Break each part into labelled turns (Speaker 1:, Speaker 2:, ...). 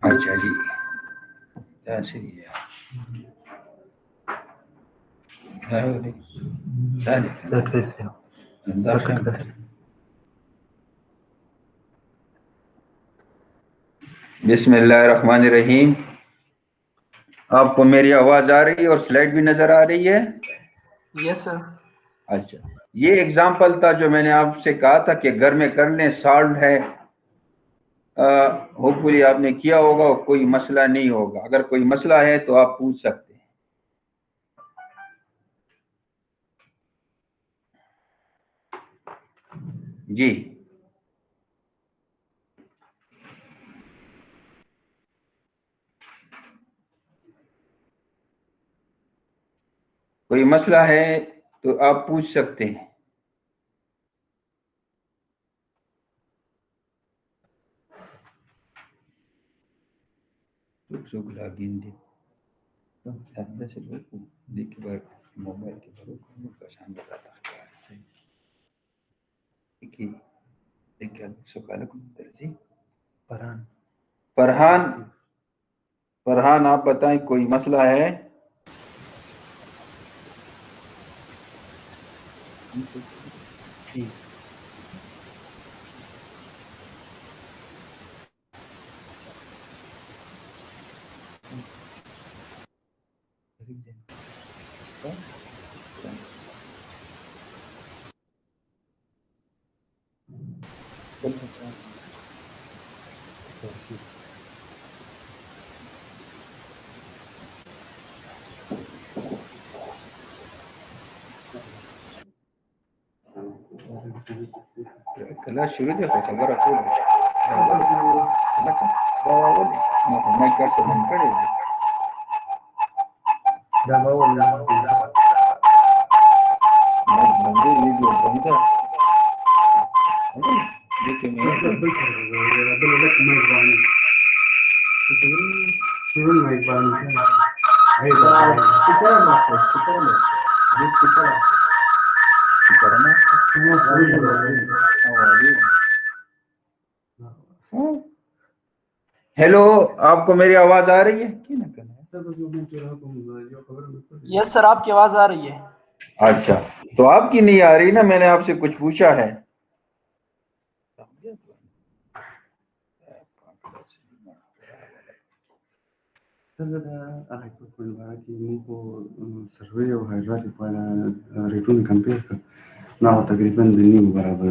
Speaker 1: अच्छा जी, सही है। बिस्मिल्लाहिर्रहमानिर्रहीम। आपको मेरी आवाज आ रही है और स्लाइड भी नजर आ रही है?
Speaker 2: Yes sir.
Speaker 1: अच्छा, ये एग्जाम्पल था जो मैंने आपसे कहा था कि घर में कर लें, सॉल्व है। होपफुली आपने किया होगा, कोई मसला नहीं होगा। अगर कोई मसला है तो आप पूछ सकते हैं। जी, कोई मसला है तो आप पूछ सकते हैं। मोबाइल के फरहान फरहान फरहान, आप बताएं, कोई मसला है? Kelas suruh dia kau sabar aku. Bawa boleh. Nak naik ke atas dan kau. Dah bawa dah. Nanti video bangsa. Dia kena. Suruh naik bangsa. Ayo. Kita nak. Hello, आपको मेरी आवाज आ रही है?
Speaker 2: यस सर, आपकी आवाज आ रही है।
Speaker 1: अच्छा, तो आपकी नहीं आ रही ना, मैंने आपसे कुछ पूछा है। तकरीबन नहीं बराबर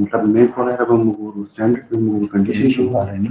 Speaker 1: मतलब मैं कौन है रबम वो स्टैंडर्ड में वो कंडीशन शो बारनी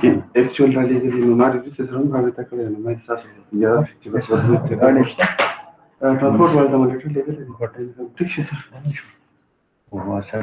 Speaker 1: कि एक्चुअल वाले के लिए हमारे जिससे श्रम का तक है ना मैं साथ या बस बस ट्रांसपोर्ट वाला तो लेटर लेकर बटन ठीक है सर वो सर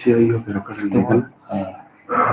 Speaker 1: सीआईओ पे रखा रहेगा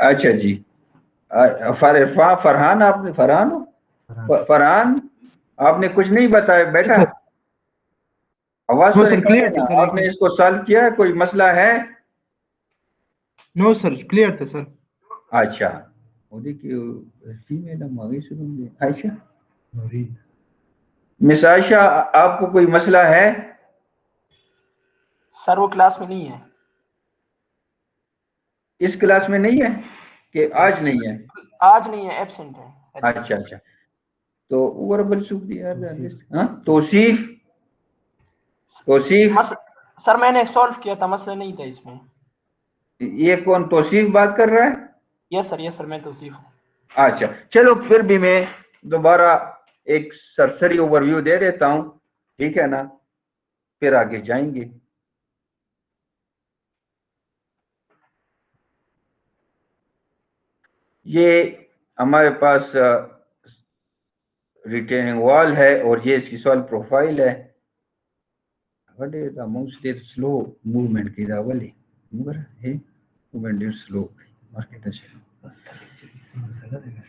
Speaker 1: अच्छा जी। फरहान, आपने फरहान आपने कुछ नहीं बताया बेटा। आवाज
Speaker 2: नो
Speaker 1: तो
Speaker 2: सर,
Speaker 1: निकाले
Speaker 2: क्लियर था
Speaker 1: ना।
Speaker 2: सर।
Speaker 1: आपने इसको सॉल्व किया है? कोई मसला है?
Speaker 2: नो सर, क्लियर था सर।
Speaker 1: अच्छा, आयशा, मिस आयशा, आपको कोई मसला है?
Speaker 2: सर वो क्लास में नहीं है।
Speaker 1: इस क्लास में नहीं है कि आज नहीं है?
Speaker 2: आज नहीं है, एब्सेंट है।
Speaker 1: अच्छा अच्छा, तो ऊपर सुख दिया हाँ, तौसीफ तौसीफ
Speaker 2: सर मैंने सॉल्व किया था, मसला नहीं था इसमें।
Speaker 1: ये कौन तौसीफ बात कर रहा है?
Speaker 2: यस सर, मैं तौसीफ हूँ।
Speaker 1: अच्छा, चलो फिर भी मैं दोबारा एक सरसरी ओवरव्यू दे देता हूं, ठीक है ना, फिर आगे जाएंगे। ये
Speaker 3: हमारे पास रिटेनिंग वॉल है और ये इसकी सॉइल प्रोफाइल है। What is the most slow movement की दावली मगर है मूवमेंट इज स्लो मार्केट है।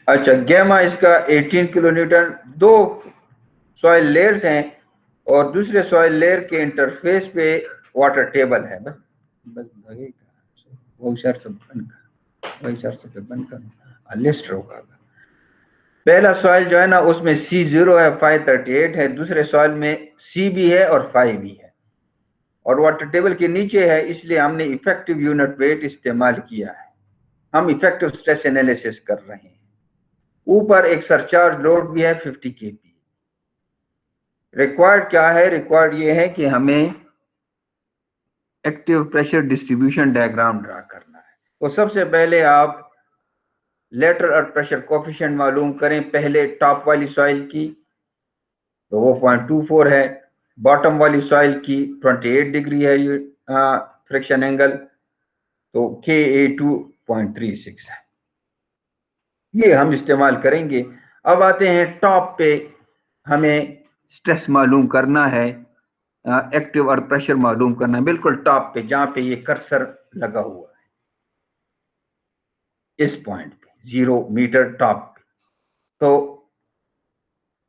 Speaker 3: अच्छा, गैमा इसका 18 किलो न्यूटन। दो सॉइल लेयर्स हैं और दूसरे सॉइल लेयर के इंटरफेस पे वाटर टेबल है। बस बस वो शर्त सब बनकर वही शर्त पे बनकर लिस्ट होगा। पहला सॉइल जो है ना उसमें C0 है, 538 है। दूसरे सॉइल में C भी है और 5 भी है और वाटर टेबल के नीचे है, इसलिए हमने इफेक्टिव यूनिट वेट इस्तेमाल किया है। हम इफेक्टिव स्ट्रेस एनालिसिस कर रहे हैं। ऊपर एक सरचार्ज लोड भी है 50 kP। रिक्वायर्ड क्या है? रिक्वायर्ड ये है कि हमें active pressure distribution diagram draw करना है। तो सबसे पहले आप लेटरल अर्थ प्रेशर कोफिशिएंट मालूम करें। पहले टॉप वाली सॉइल की तो वो 0.24 है, बॉटम वाली सॉइल की 28 डिग्री है ये फ्रिक्शन एंगल, तो Ka2.36 है। ये हम इस्तेमाल करेंगे। अब आते हैं टॉप पे, हमें स्ट्रेस मालूम करना है, एक्टिव अर्थ प्रेशर मालूम करना है, बिल्कुल टॉप पे जहां पे ये कर्सर लगा हुआ है, इस पॉइंट पे 0 मीटर टॉप पे। तो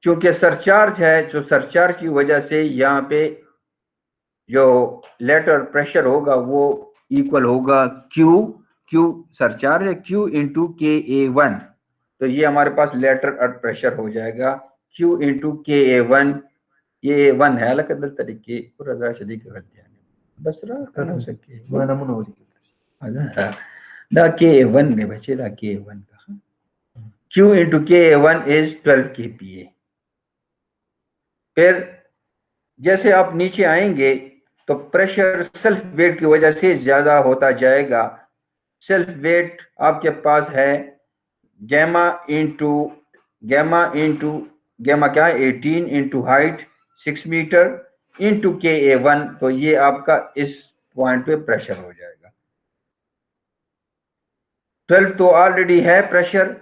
Speaker 3: क्योंकि सरचार्ज है, जो सरचार्ज की वजह से यहाँ पे जो लेटरल प्रेशर होगा वो इक्वल होगा Q सरचार्ज है Q इंटू Ka1। तो ये हमारे पास लेटरल अर्थ प्रेशर हो जाएगा Q इंटू Ka1। ये 1 है अलग अलग तरीके पूरा बस रहा सके दा Ka1 ने बचे दा Ka1 का Q into Ka1 is 12 kPa। फिर जैसे आप नीचे आएंगे तो प्रेशर सेल्फ वेट की वजह से ज्यादा होता जाएगा। सेल्फ वेट आपके पास है गैमा क्या है 18 into height 6 metre into Ka1। तो ये आपका इस पॉइंट पे प्रेशर हो जाएगा। 12 तो ऑलरेडी है प्रेशर,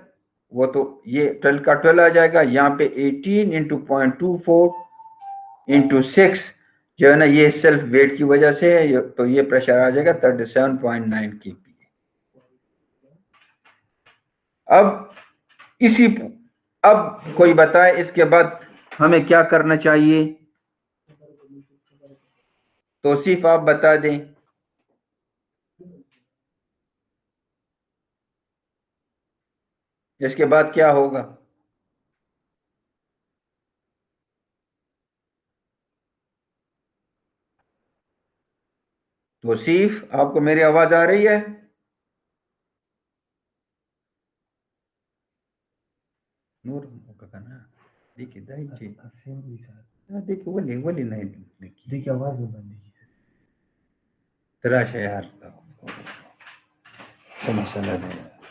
Speaker 3: वो तो ये 12 का 12 आ जाएगा। यहाँ पे 18 इंटू 0.24 इंटू 6 जो है ना ये सेल्फ वेट की वजह से है, तो ये प्रेशर आ जाएगा 37.9 kPa। अब कोई बताए इसके बाद हमें क्या करना चाहिए? तो सिर्फ आप बता दें। इसके बाद क्या होगा? तो सिर्फ आपको मेरी आवाज आ रही है? नूर ना देखिए देखिए वली नहीं देखिए आवाज तराश यार तो मसला है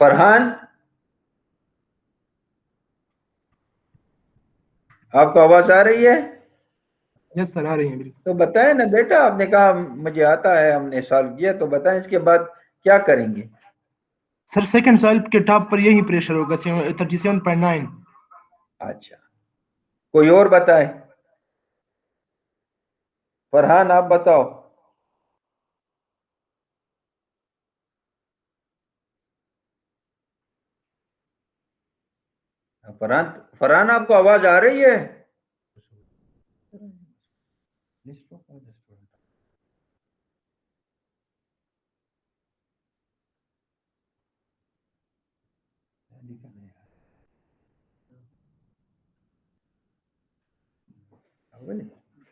Speaker 3: फरहान आपको आवाज आ रही है?
Speaker 2: यस सर आ रही है बिल्कुल।
Speaker 3: तो बताएं ना बेटा, आपने कहा मुझे आता है, हमने सॉल्व किया, तो बताएं इसके बाद क्या करेंगे?
Speaker 2: सर सेकंड सॉइल के टॉप पर यही प्रेशर होगा 37.9।
Speaker 3: अच्छा, कोई और बताए? फरहान आप बताओ। फरहान आपको आवाज आ रही है?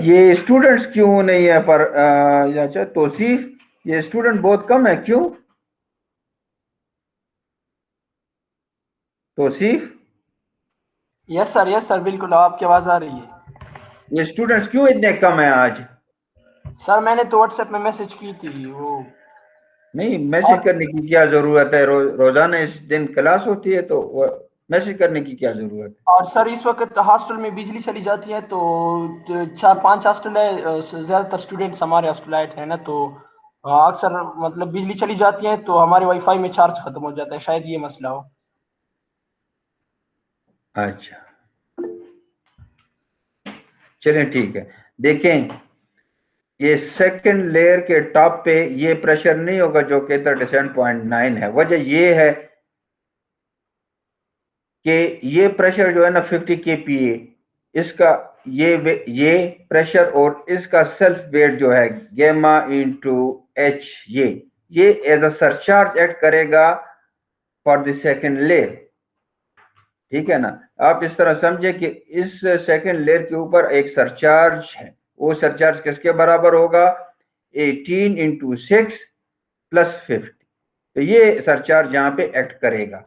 Speaker 3: ये स्टूडेंट्स क्यों नहीं है पर अच्छा तौसीफ ये स्टूडेंट बहुत कम है, क्यों? तौसीफ
Speaker 2: यस सर बिल्कुल आपकी आवाज आ रही है।
Speaker 3: ये स्टूडेंट्स क्यों इतने कम है आज?
Speaker 2: सर मैंने तो व्हाट्सएप में मैसेज की थी वो।
Speaker 3: नहीं, मैसेज करने की क्या जरूरत है? रोजाना इस दिन क्लास होती है तो मैसेज करने की क्या जरूरत है?
Speaker 2: और सर इस वक्त हॉस्टल में बिजली चली जाती है, तो 4-5 हॉस्टल है, ज्यादातर स्टूडेंट्स हमारे हॉस्टलाइट है ना, तो अक्सर मतलब बिजली चली जाती है तो हमारे वाईफाई में चार्ज खत्म हो जाता है, शायद ये मसला हो।
Speaker 3: अच्छा, चलें ठीक है। देखें, ये सेकंड लेयर के टॉप पे ये प्रेशर नहीं होगा जो कि 37.9 है। वजह ये है कि ये प्रेशर जो है ना 50 kPa, इसका ये प्रेशर और इसका सेल्फ वेट जो है गेमा इंटू एच, ये एज अ सरचार्ज एक्ट करेगा फॉर द सेकंड लेयर। ठीक है ना? आप इस तरह समझे कि इस सेकंड लेयर के ऊपर एक सरचार्ज है। वो सरचार्ज किसके बराबर होगा? 18 इंटू 6 प्लस 50। तो ये सरचार्ज यहाँ पे एक्ट करेगा।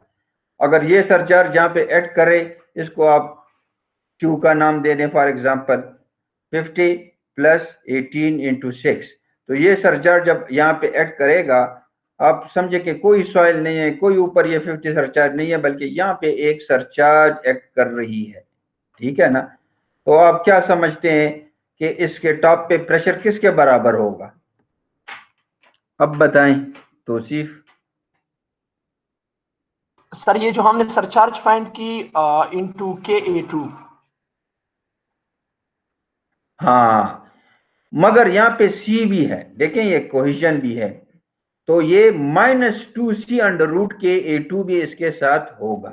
Speaker 3: अगर ये सरचार्ज यहाँ पे एक्ट करे, इसको आप Q का नाम दे दें फॉर एग्जांपल 50 प्लस 18 इंटू 6। तो ये सरचार्ज जब यहाँ पे एक्ट करेगा, आप समझे कि कोई सॉइल नहीं है, कोई ऊपर ये 50 सरचार्ज नहीं है, बल्कि यहाँ पे एक सरचार्ज एक्ट कर रही है। ठीक है ना? तो आप क्या समझते हैं कि इसके टॉप पे प्रेशर किसके बराबर होगा? अब बताएं तौसीफ।
Speaker 2: सर ये जो हमने सरचार्ज फाइंड की इनटू Ka2।
Speaker 3: हाँ, मगर यहाँ पे C भी है, देखें ये कोहिजन भी है, तो ये -2C अंडर रूट Ka2 भी इसके साथ होगा।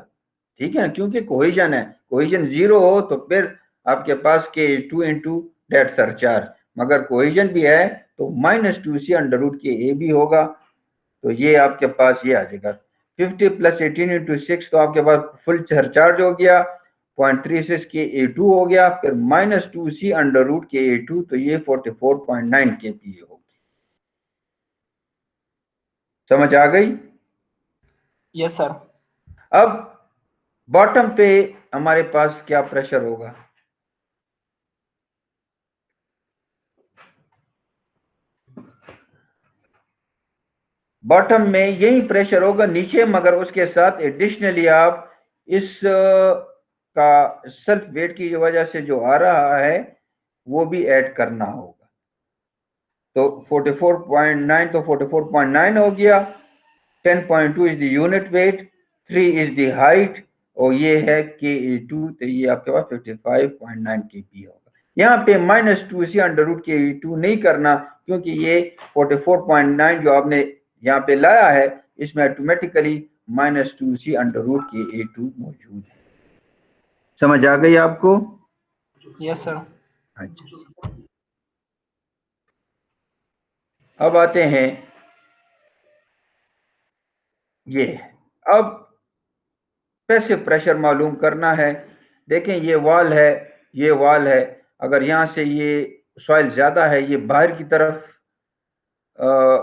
Speaker 3: ठीक है, क्योंकि कोहिजन है। कोहिजन 0 हो तो फिर आपके पास Ka2 इंटू डेट सरचार्ज, मगर कोहिजन भी है तो -2C अंडर रूट Ka भी होगा। तो ये आपके पास ये आ जाएगा 50 प्लस 18 इंटू 6, तो आपके पास फुल सरचार्ज हो गया 0.36 Ka2 हो गया, फिर -2C अंडर रूट Ka2, तो ये 44.9 kPa होगी। समझ आ गई?
Speaker 2: Yes sir.
Speaker 3: अब बॉटम पे हमारे पास क्या प्रेशर होगा? बॉटम में यही प्रेशर होगा नीचे, मगर उसके साथ एडिशनली आप इस का सेल्फ वेट की वजह से जो आ रहा है वो भी ऐड करना होगा। तो 44.9, तो 44.9 हो गया। 10.2 is the unit weight, 3 is the height, और ये है Ka2, तो ये आपके पास 55.9 kPa होगा। यहाँ पे -2C अंडर रूट Ka2 नहीं करना, क्योंकि ये 44.9 जो आपने यहाँ पे लाया है, इसमें automatically -2C under root Ka2 मौजूद है। समझ आ गई आपको?
Speaker 2: Yes sir.
Speaker 3: अच्छा, अब आते हैं ये, अब पैसिव प्रेशर मालूम करना है। देखें ये वॉल है, ये वॉल है। अगर यहाँ से ये सॉइल ज़्यादा है, ये बाहर की तरफ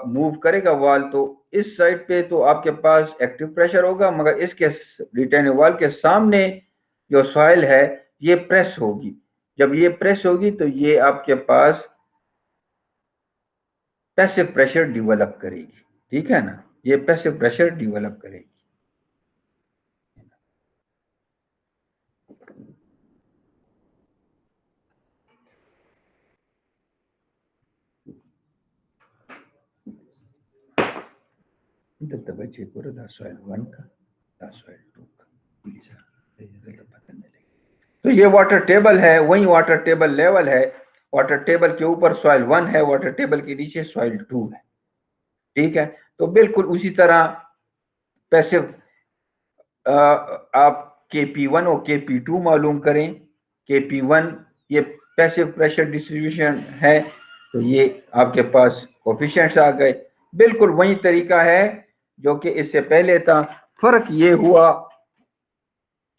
Speaker 3: मूव करेगा वॉल, तो इस साइड पे तो आपके पास एक्टिव प्रेशर होगा, मगर इसके रिटेनिंग वॉल के सामने जो सॉइल है ये प्रेस होगी। जब ये प्रेस होगी तो ये आपके पास पैसिव प्रेशर डिवेलप करेगी। ठीक है ना? ये पैसिव प्रेशर डिवेलप करेगी। इधर बच्चे को सॉइल 1 का, सॉइल 2 का, तो ये वाटर टेबल है, वही वाटर टेबल लेवल है। वाटर टेबल के ऊपर सॉइल 1 है, वाटर टेबल के नीचे सॉइल 2 है। ठीक है, तो बिल्कुल उसी तरह पैसिव आप Kp1 और Kp2 मालूम करें। Kp1 ये पैसिव प्रेशर डिस्ट्रीब्यूशन है, तो ये आपके पास कोफिशिएंट्स आ गए। बिल्कुल वही तरीका है जो कि इससे पहले था। फर्क ये हुआ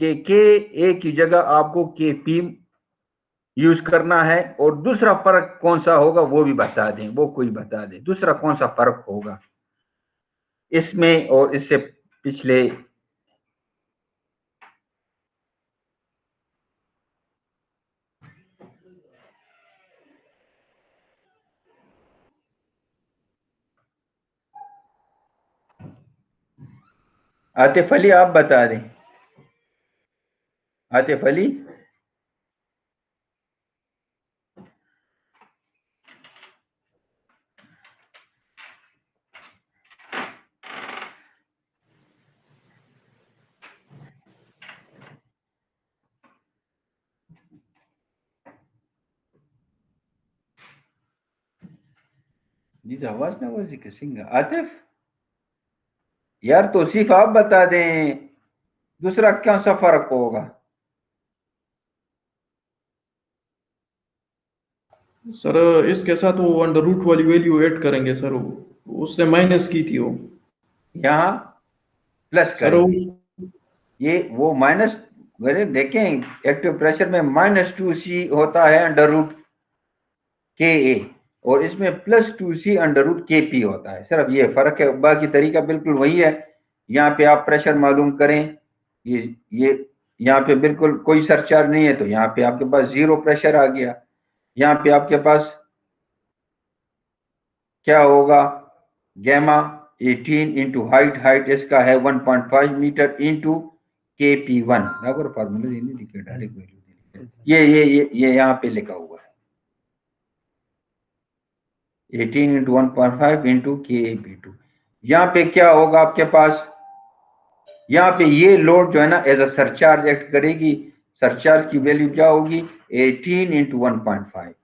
Speaker 3: कि Ka की जगह आपको Kp यूज करना है, और दूसरा फर्क कौन सा होगा वो भी बता दें, वो कोई बता दे दूसरा कौन सा फर्क होगा इसमें और इससे पिछले। आतिफ अली आप बता दें। आतिफ अली जी आवाज ना वो किसिंग आतिफ यार तौसीफ आप बता दें, दूसरा क्या सा फर्क होगा?
Speaker 4: सर इसके साथ वो अंडर रूट वाली वैल्यू ऐड करेंगे सर, उससे माइनस की थी वो,
Speaker 3: यहाँ प्लस
Speaker 4: सर
Speaker 3: करेंगे। ये वो माइनस, देखें एक्टिव प्रेशर में -2c होता है अंडर रूट के ए, और इसमें +2c अंडर रूट के पी होता है। सिर्फ ये फर्क है, बाकी तरीका बिल्कुल वही है। यहाँ पे आप प्रेशर मालूम करें, ये यहाँ पे बिल्कुल कोई सरचार्ज नहीं है, तो यहाँ पे आपके पास 0 प्रेशर आ गया। यहाँ पे आपके पास क्या होगा, गैमा 18 इंटू हाइट इसका है 1.5 मीटर इंटू KP1, अगर फार्मूला नहीं लिखे डायरेक्ट वैल्यू, ये यहाँ पे लिखा हुआ है 18 इंटू 1.5 इंटू KP2। यहाँ पे क्या होगा आपके पास, यहाँ पे ये लोड जो है ना एज अ सरचार्ज एक्ट करेगी। सरचार्ज की वैल्यू क्या होगी, 18 इंटू 1.5,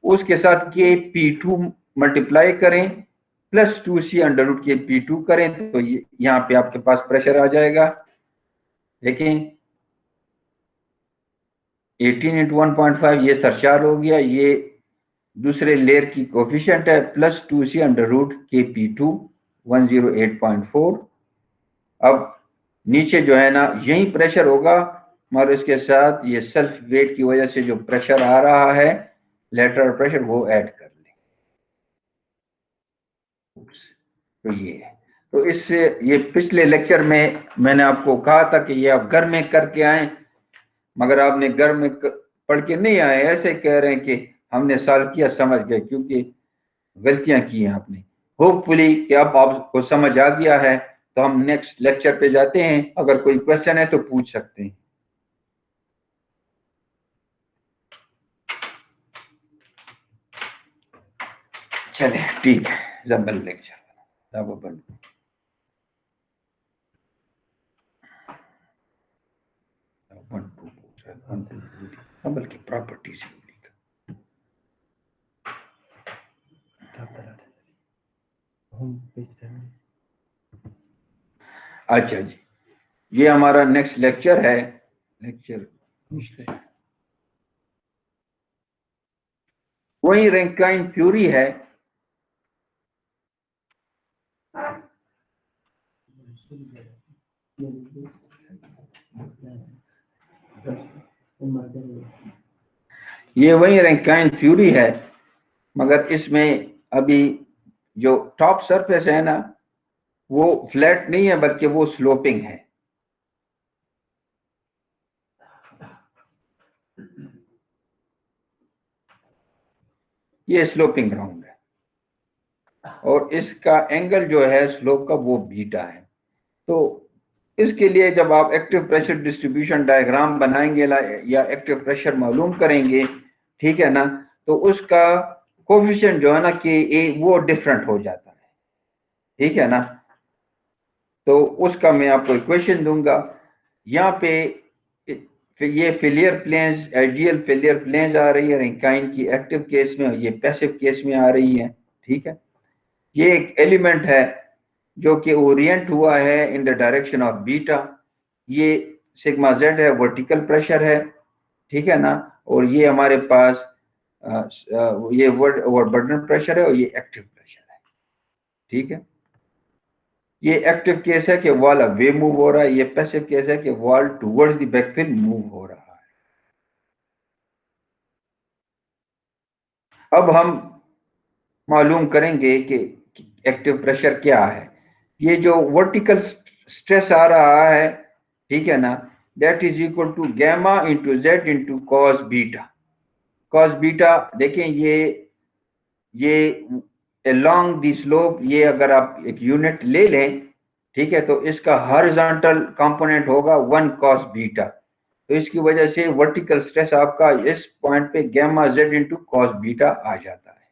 Speaker 3: उसके साथ KP2 मल्टीप्लाई करें +2c अंडर रूट KP2 करें, तो यहाँ पे आपके पास प्रेशर आ जाएगा। लेकिन 18 इंटू 1.5 ये सरचार्ज हो गया, ये दूसरे लेयर की कोफिशिएंट है, +2c अंडर रूट KP2 108.4। अब नीचे जो है ना यही प्रेशर होगा, मगर इसके साथ ये सेल्फ वेट की वजह से जो प्रेशर आ रहा है लेटरल प्रेशर वो ऐड कर लें। तो ये है, तो इससे ये पिछले लेक्चर में मैंने आपको कहा था कि ये आप घर में करके आए, मगर आपने घर में पढ़ के नहीं आए, ऐसे कह रहे हैं कि हमने सॉल्व किया समझ गए, क्योंकि गलतियां की हैं आपने। होपफुली कि अब आपको समझ आ गया है, तो हम नेक्स्ट लेक्चर पे जाते हैं। अगर कोई क्वेश्चन है तो पूछ सकते हैं। चले ठीक है, जबल लेक्चर की प्रॉपर्टीज। अच्छा जी, ये हमारा नेक्स्ट लेक्चर है, लेक्चर वही रैंकाइन थ्योरी है। ये वही रैंकाइन थ्योरी है, मगर इसमें अभी जो टॉप सरफेस है ना वो फ्लैट नहीं है, बल्कि वो स्लोपिंग है। ये स्लोपिंग ग्राउंड है, और इसका एंगल जो है स्लोप का वो बीटा है। तो इसके लिए जब आप एक्टिव प्रेशर डिस्ट्रीब्यूशन डायग्राम बनाएंगे या एक्टिव प्रेशर मालूम करेंगे, ठीक है ना, तो उसका कोफिशिएंट जो है ना कि वो डिफरेंट हो जाता है, ठीक है ना। तो उसका मैं आपको इक्वेशन दूंगा। यहाँ पे ये failure planes, ideal failure planes आ रही है रैंकाइन की एक्टिव केस में, ये पैसिव केस में आ रही है, ठीक है। ये एक एलिमेंट है जो कि ओरिएंट हुआ है in the direction of beta. ये सिग्मा जेड है, वर्टिकल प्रेशर है, ठीक है ना, और ये हमारे पास ये ओवरबर्डन प्रेशर है, और ये एक्टिव प्रेशर है, ठीक है। ये एक्टिव केस है कि वॉल अवे मूव हो रहा है, ये पैसिव केस है कि wall towards the backfill move हो रहा है। अब हम मालूम करेंगे कि एक्टिव प्रेशर क्या है। ये जो वर्टिकल स्ट्रेस आ रहा है, ठीक है ना, that is equal to gamma into Z into cos beta. Cos beta देखें, ये अलोंग दी स्लोप, ये अगर आप एक यूनिट ले लें, ठीक है, तो इसका हॉरिजॉन्टल कंपोनेंट होगा 1 cos बीटा। तो इसकी वजह से वर्टिकल स्ट्रेस आपका इस पॉइंट पे gamma z into cos beta आ जाता है,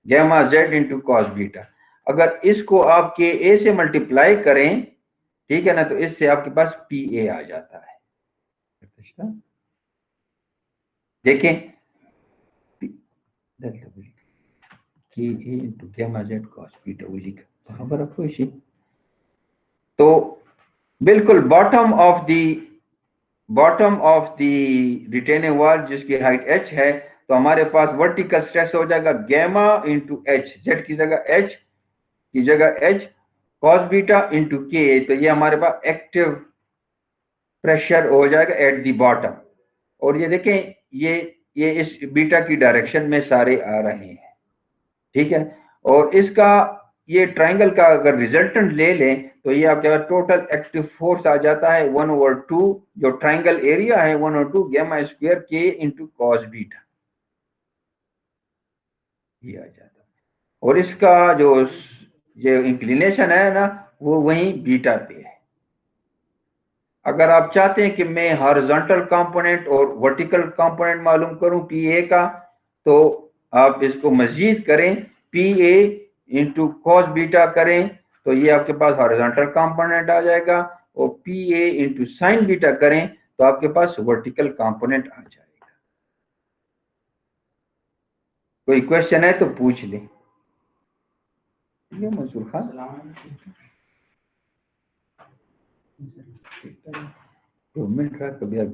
Speaker 3: gamma z into cos beta. अगर इसको आप के ए से मल्टीप्लाई करें, ठीक है ना, तो इससे आपके पास पी ए आ जाता है। देखें K A into gamma z cos beta वो लिखा खबर रखो इसी। तो बिल्कुल bottom of the retaining wall जिसकी हाइट h है, तो हमारे पास वर्टिकल स्ट्रेस हो जाएगा गामा इंटू एच, जेड की जगह h की जगह h कॉस बीटा इंटू के। तो ये हमारे पास एक्टिव प्रेशर हो जाएगा एट द बॉटम। और ये देखें ये इस बीटा की डायरेक्शन में सारे आ रहे हैं, ठीक है। और इसका ये ट्राइंगल का अगर रिजल्टेंट ले लें तो ये आपके पास टोटल एक्टिव फोर्स आ जाता है 1/2, जो ट्राइंगल एरिया है 1/2 गामा स्क्वायर के इंटू कॉस बीटा, ये आ जाता है। और इसका जो इंक्लिनेशन है ना वो वहीं बीटा पे है। अगर आप चाहते हैं कि मैं हॉरिजॉन्टल कंपोनेंट और वर्टिकल कंपोनेंट मालूम करूं पी ए का, तो आप इसको मजीद करें, P A into cos beta करें तो ये आपके पास हॉरिजॉन्टल कंपोनेंट आ जाएगा, और P A into sine beta करें तो आपके पास वर्टिकल कंपोनेंट आ जाएगा। कोई क्वेश्चन है तो पूछ लें। मंसूर खान, 2 मिनट रहा कभी आप।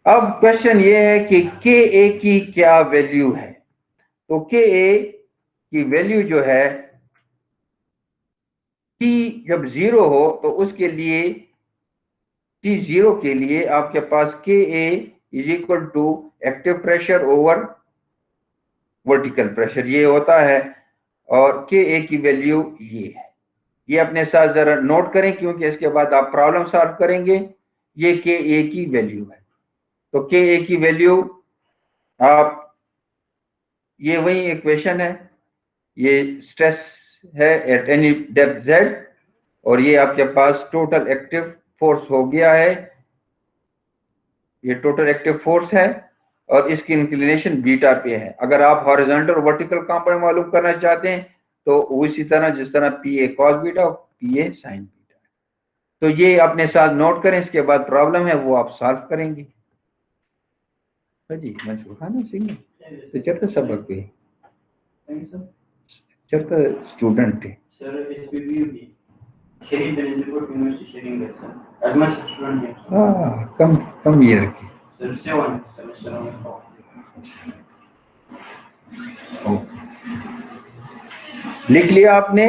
Speaker 3: अब क्वेश्चन ये है कि के ए की क्या वैल्यू है। तो के ए की वैल्यू जो है t जब 0 हो तो उसके लिए t 0 के लिए आपके पास K A is equal to active pressure over vertical pressure ये होता है, और के ए की वैल्यू ये है। ये अपने साथ जरा नोट करें क्योंकि इसके बाद आप प्रॉब्लम सॉल्व करेंगे। ये के ए की वैल्यू है। तो के ए की वैल्यू आप, ये वही इक्वेशन है, ये स्ट्रेस है एट एनी डेप्थ z, और ये आपके पास टोटल एक्टिव फोर्स हो गया है, ये टोटल एक्टिव फोर्स है और इसकी इंक्लिनेशन बीटा पे है। अगर आप हॉरिजॉन्टल और वर्टिकल कंपोनेंट मालूम करना चाहते हैं तो उसी तरह जिस तरह पी ए कॉस बीटा और पी ए साइन बीटा। तो ये अपने साथ नोट करें, इसके बाद प्रॉब्लम है वो आप सॉल्व करेंगे। जी मंसूर खान सिंह तो चरता सबक पे चरता स्टूडेंट थे कम ईयर की लिख लिया आपने?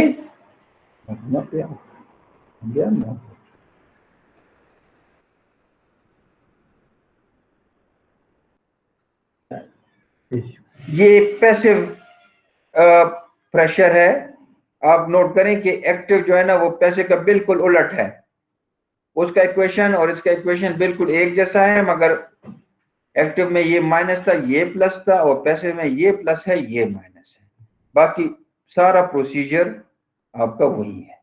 Speaker 3: ये पैसिव प्रेशर है। आप नोट करें कि एक्टिव जो है ना वो पैसिव का बिल्कुल उलट है। उसका इक्वेशन और इसका इक्वेशन बिल्कुल एक जैसा है, मगर एक्टिव में ये माइनस था, ये प्लस था, और पैसिव में ये प्लस है, ये माइनस है। बाकी सारा प्रोसीजर आपका वही है।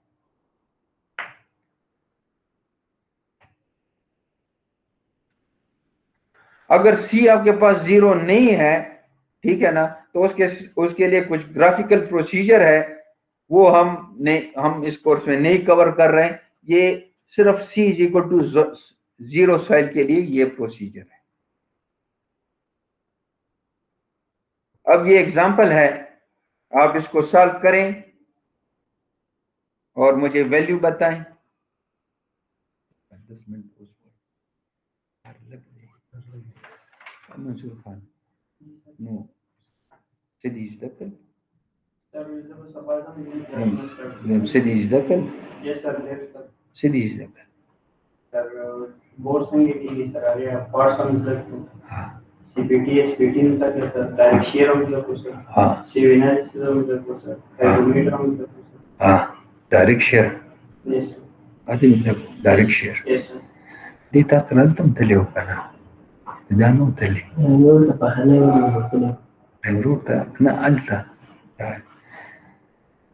Speaker 3: अगर सी आपके पास 0 नहीं है, ठीक है ना, तो उसके लिए कुछ ग्राफिकल प्रोसीजर है, वो हम इस कोर्स में नहीं कवर कर रहे हैं। ये सिर्फ C is equal to 0 soil के लिए ये प्रोसीजर है। अब ये एग्जांपल है, आप इसको सॉल्व करें और मुझे वैल्यू बताएं। 10 मिनट मंसूर खान नो सिद्धि दखल सिद्धि दखल सिद्धि दखल
Speaker 1: बोर्ड संगे सर आगे पार्ट समझ हां सीपीटी एसपीटी तक डायरेक्ट शेयर मतलब सर हां सीवीएनएस मतलब सर हाइड्रोमीटर मतलब हां
Speaker 3: डायरेक्ट शेयर
Speaker 1: यस
Speaker 3: అది डायरेक्ट शेयर
Speaker 1: यस सर
Speaker 3: देता तंतम తెలియవు కదా దాను తెలియ ఎవరు పహలే ఎవరు నా అంత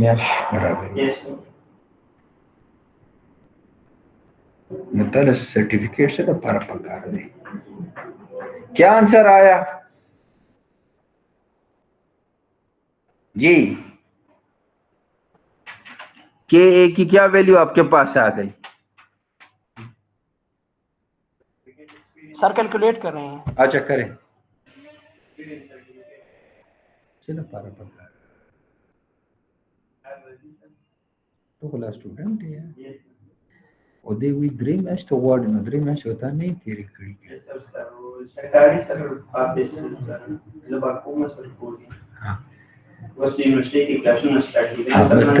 Speaker 3: मैच बराबर मुतल सर्टिफिकेट से तो पारा पकार दे क्या आंसर आया जी के ए की क्या वैल्यू आपके पास आ गई
Speaker 2: सर कैलकुलेट कर रहे हैं
Speaker 3: अच्छा करें चलो पारा पकार तो क्लास स्टूडेंट है और दे हुई ग्रे मैच तो वार्ड में ग्रे मैच होता नहीं तेरी कड़ी के
Speaker 1: सरकारी सर ऑफिस जब आपको मसल कोडी
Speaker 3: हां
Speaker 1: बस यूनिवर्सिटी की क्लासों में स्टार्ट की
Speaker 3: बस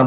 Speaker 3: अब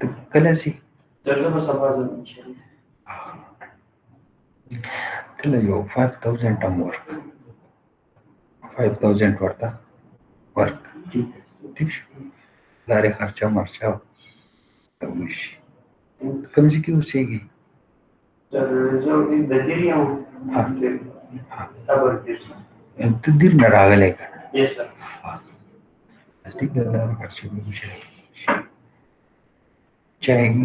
Speaker 3: तो कल ऐसी
Speaker 1: चलो बस आवाज
Speaker 3: चलो यो 5000 टर्म वर्क 5000 वर्ता वर्क ठीक दारे खर्चा मर्चा तमुश कम से क्यों सेगी
Speaker 1: जो इन दरिया
Speaker 3: हां
Speaker 1: खबर
Speaker 3: तो दिल न रागले का
Speaker 1: यस सर
Speaker 3: ठीक है दारे खर्चा मुझे चाहिए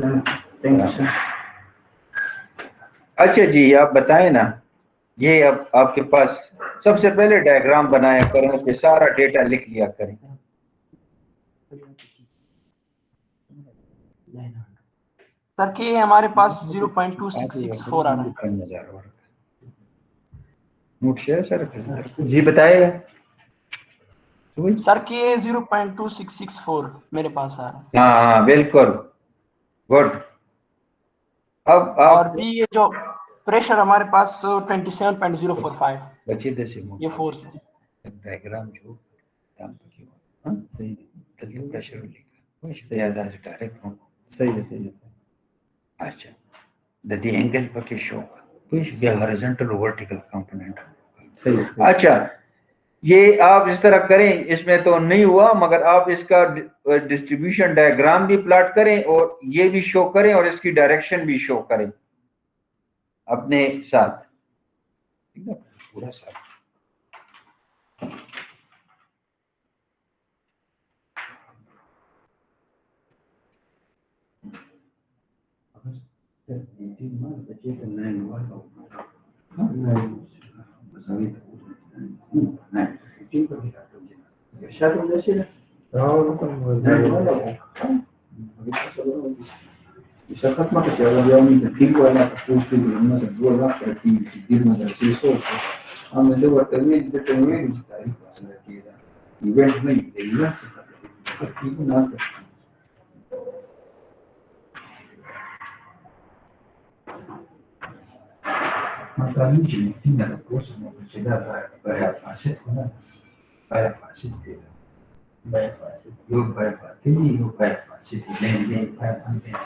Speaker 1: थैंक यू सर
Speaker 3: अच्छा जी आप बताएं ना ये अब आपके पास सबसे पहले डायग्राम बनाया करें उस पे सारा डेटा लिख लिया करें
Speaker 2: सर के हमारे पास 0.2664 आ रहा है
Speaker 3: नोट शेयर सर जी बताइए
Speaker 2: सर के 0.2664 मेरे पास आ रहा है
Speaker 3: हाँ बिल्कुल गुड अब
Speaker 2: और भी ये जो प्रेशर हमारे पास 27.045
Speaker 3: बच्चे दसिमो
Speaker 2: ये फोर्स है
Speaker 3: डायग्राम जो काम की हां सही तल्ली प्रेशर लिखा वो ज्यादा डायरेक्ट सही है अच्छा द एंगल पर शो कुछ भी हॉरिजॉन्टल वर्टिकल कंपोनेंट सही अच्छा ये आप इस तरह करें इसमें तो नहीं हुआ मगर आप इसका डिस्ट्रीब्यूशन डायग्राम भी प्लॉट करें और ये भी शो करें और इसकी डायरेक्शन भी शो करें अपने साथ ठीक है पूरा साथ शखत में चला गया नहीं ठीक हुआ ना तो उसके में से 2 लाख की 3600 हम जो वर्तमान में देते हैं इस तारीख पर किया इवेंट नहीं इवेंट से ठीक ना मतलब नहीं tiene la cosa como que para hacer una para hacer yo para yo para hacer le para hacer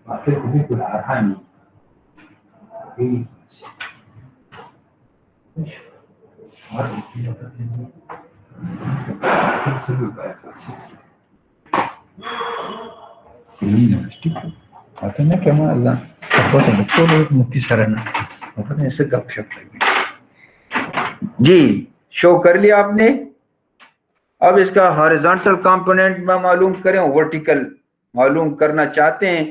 Speaker 3: hacer como la arhani y और ये यूनिवर्सिटी आता ना क्या मालूम आपको तो मुक्ति शरण अपने ऐसे गपशप लगी जी शो कर लिया आपने। अब इसका हॉरिजॉन्टल कंपोनेंट में मालूम करें वर्टिकल मालूम करना चाहते हैं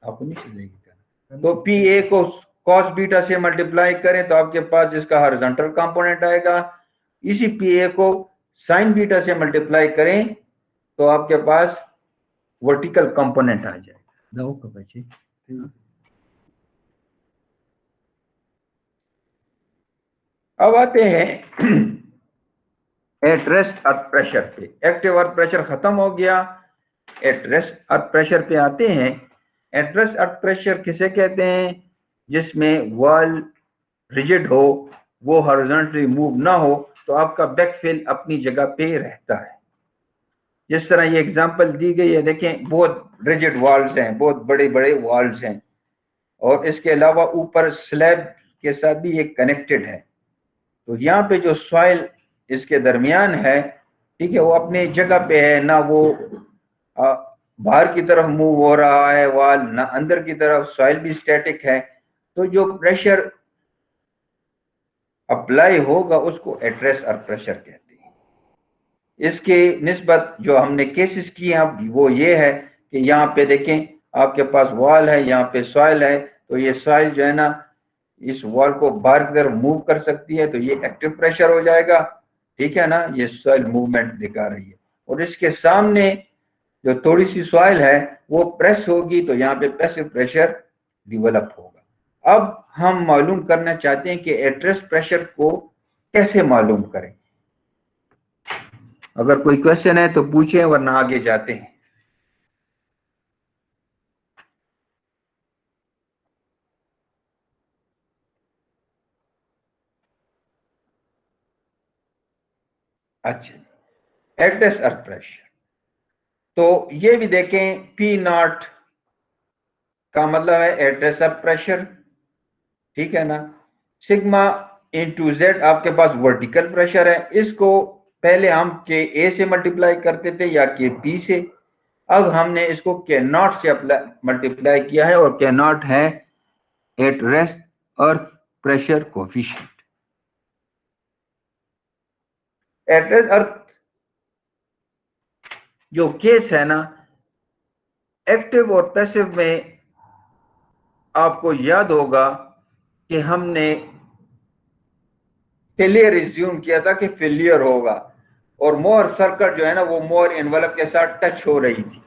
Speaker 3: आपको नहीं चलेगी तो PA को cos बीटा से मल्टीप्लाई करें तो आपके पास इसका हॉरिजॉन्टल कंपोनेंट आएगा। इसी PA को sin बीटा से मल्टीप्लाई करें तो आपके पास वर्टिकल कंपोनेंट आ जाएगा। दो का बच्चे अब आते हैं एट रेस्ट अर्थ प्रेशर पे। एक्टिव अर्थ प्रेशर खत्म हो गया, एट रेस्ट अर्थ प्रेशर पे आते हैं। एट रेस्ट अर्थ प्रेशर किसे कहते हैं? जिसमें वॉल रिजिड हो, वो हॉरिजॉन्टली मूव ना हो तो आपका बैकफिल अपनी जगह पे रहता है। जिस तरह ये एग्जांपल दी गई है, देखें बहुत रिजिड वॉल्स हैं, बहुत बड़े बड़े वॉल्स हैं और इसके अलावा ऊपर स्लैब के साथ भी ये कनेक्टेड है। तो यहाँ पे जो सॉइल इसके दरमियान है, ठीक है, वो अपनी जगह पे है, ना वो बाहर की तरफ मूव हो रहा है वॉल, ना अंदर की तरफ, सॉइल भी स्टैटिक है। तो जो प्रेशर अप्लाई होगा उसको एट रेस्ट अर्थ प्रेशर कहते हैं। इसके निस्बत जो हमने केसेस किए हैं वो ये है कि यहाँ पे देखें आपके पास वॉल है, यहाँ पे सॉइल है, तो ये सॉइल जो है ना इस वॉल को बाहर की तरफ मूव कर सकती है, तो ये एक्टिव प्रेशर हो जाएगा, ठीक है ना, ये सॉइल मूवमेंट दिखा रही है। और इसके सामने जो थोड़ी सी सॉइल है वो प्रेस होगी तो यहाँ पे पैसिव प्रेशर डेवलप होगा। अब हम मालूम करना चाहते हैं कि एट रेस्ट प्रेशर को कैसे मालूम करें। अगर कोई क्वेश्चन है तो पूछें वरना आगे जाते हैं। अच्छा, एट रेस्ट अर्थ प्रेशर तो ये भी देखें P नॉट का मतलब है एट रेस्ट अर्थ प्रेशर, ठीक है ना। सिग्मा इंटू जेड आपके पास वर्टिकल प्रेशर है। इसको पहले हम के ए से मल्टीप्लाई करते थे या के पी से, अब हमने इसको के नॉट से मल्टीप्लाई किया है और के नॉट है at rest earth pressure coefficient. At rest earth जो केस है ना, एक्टिव और पैसिव में आपको याद होगा कि हमने फेलियर रिज्यूम किया था कि फेलियर होगा और मोर सर्कल जो है ना वो मोर एनवलप के साथ टच हो रही थी।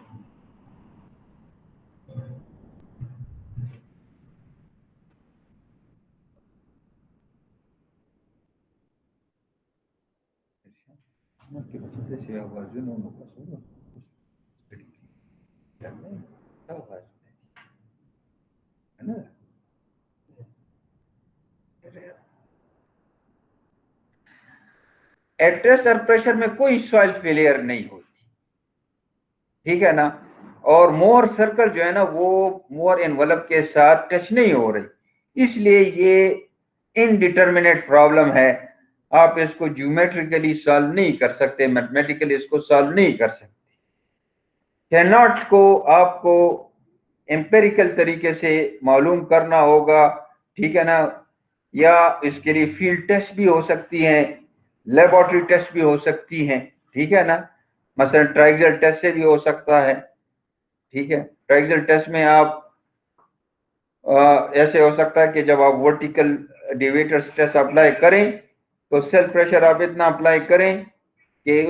Speaker 3: एट रेस्ट अर्थ प्रेशर में कोई सॉइल फेलियर नहीं होती, ठीक है ना, और मोर सर्कल जो है ना वो मोर एनवलप के साथ टच नहीं हो रही, इसलिए ये इनडिटर्मिनेट प्रॉब्लम है। आप इसको ज्योमेट्रिकली सॉल्व नहीं कर सकते, मैथमेटिकली इसको सॉल्व नहीं कर सकते। कैन नॉट को आपको एम्पेरिकल तरीके से मालूम करना होगा, ठीक है ना, या इसके लिए फील्ड टेस्ट भी हो सकती हैं, लेबोरेटरी टेस्ट भी हो सकती हैं, ठीक है ना, मसलन ट्राइगल टेस्ट से भी हो सकता है, ठीक है। ट्राइगल टेस्ट में आप ऐसे हो सकता है कि जब आप वर्टिकल डिविएटर्स टेस्ट अप्लाई करें तो सेल्फ प्रेशर आप इतना अप्लाई करें कि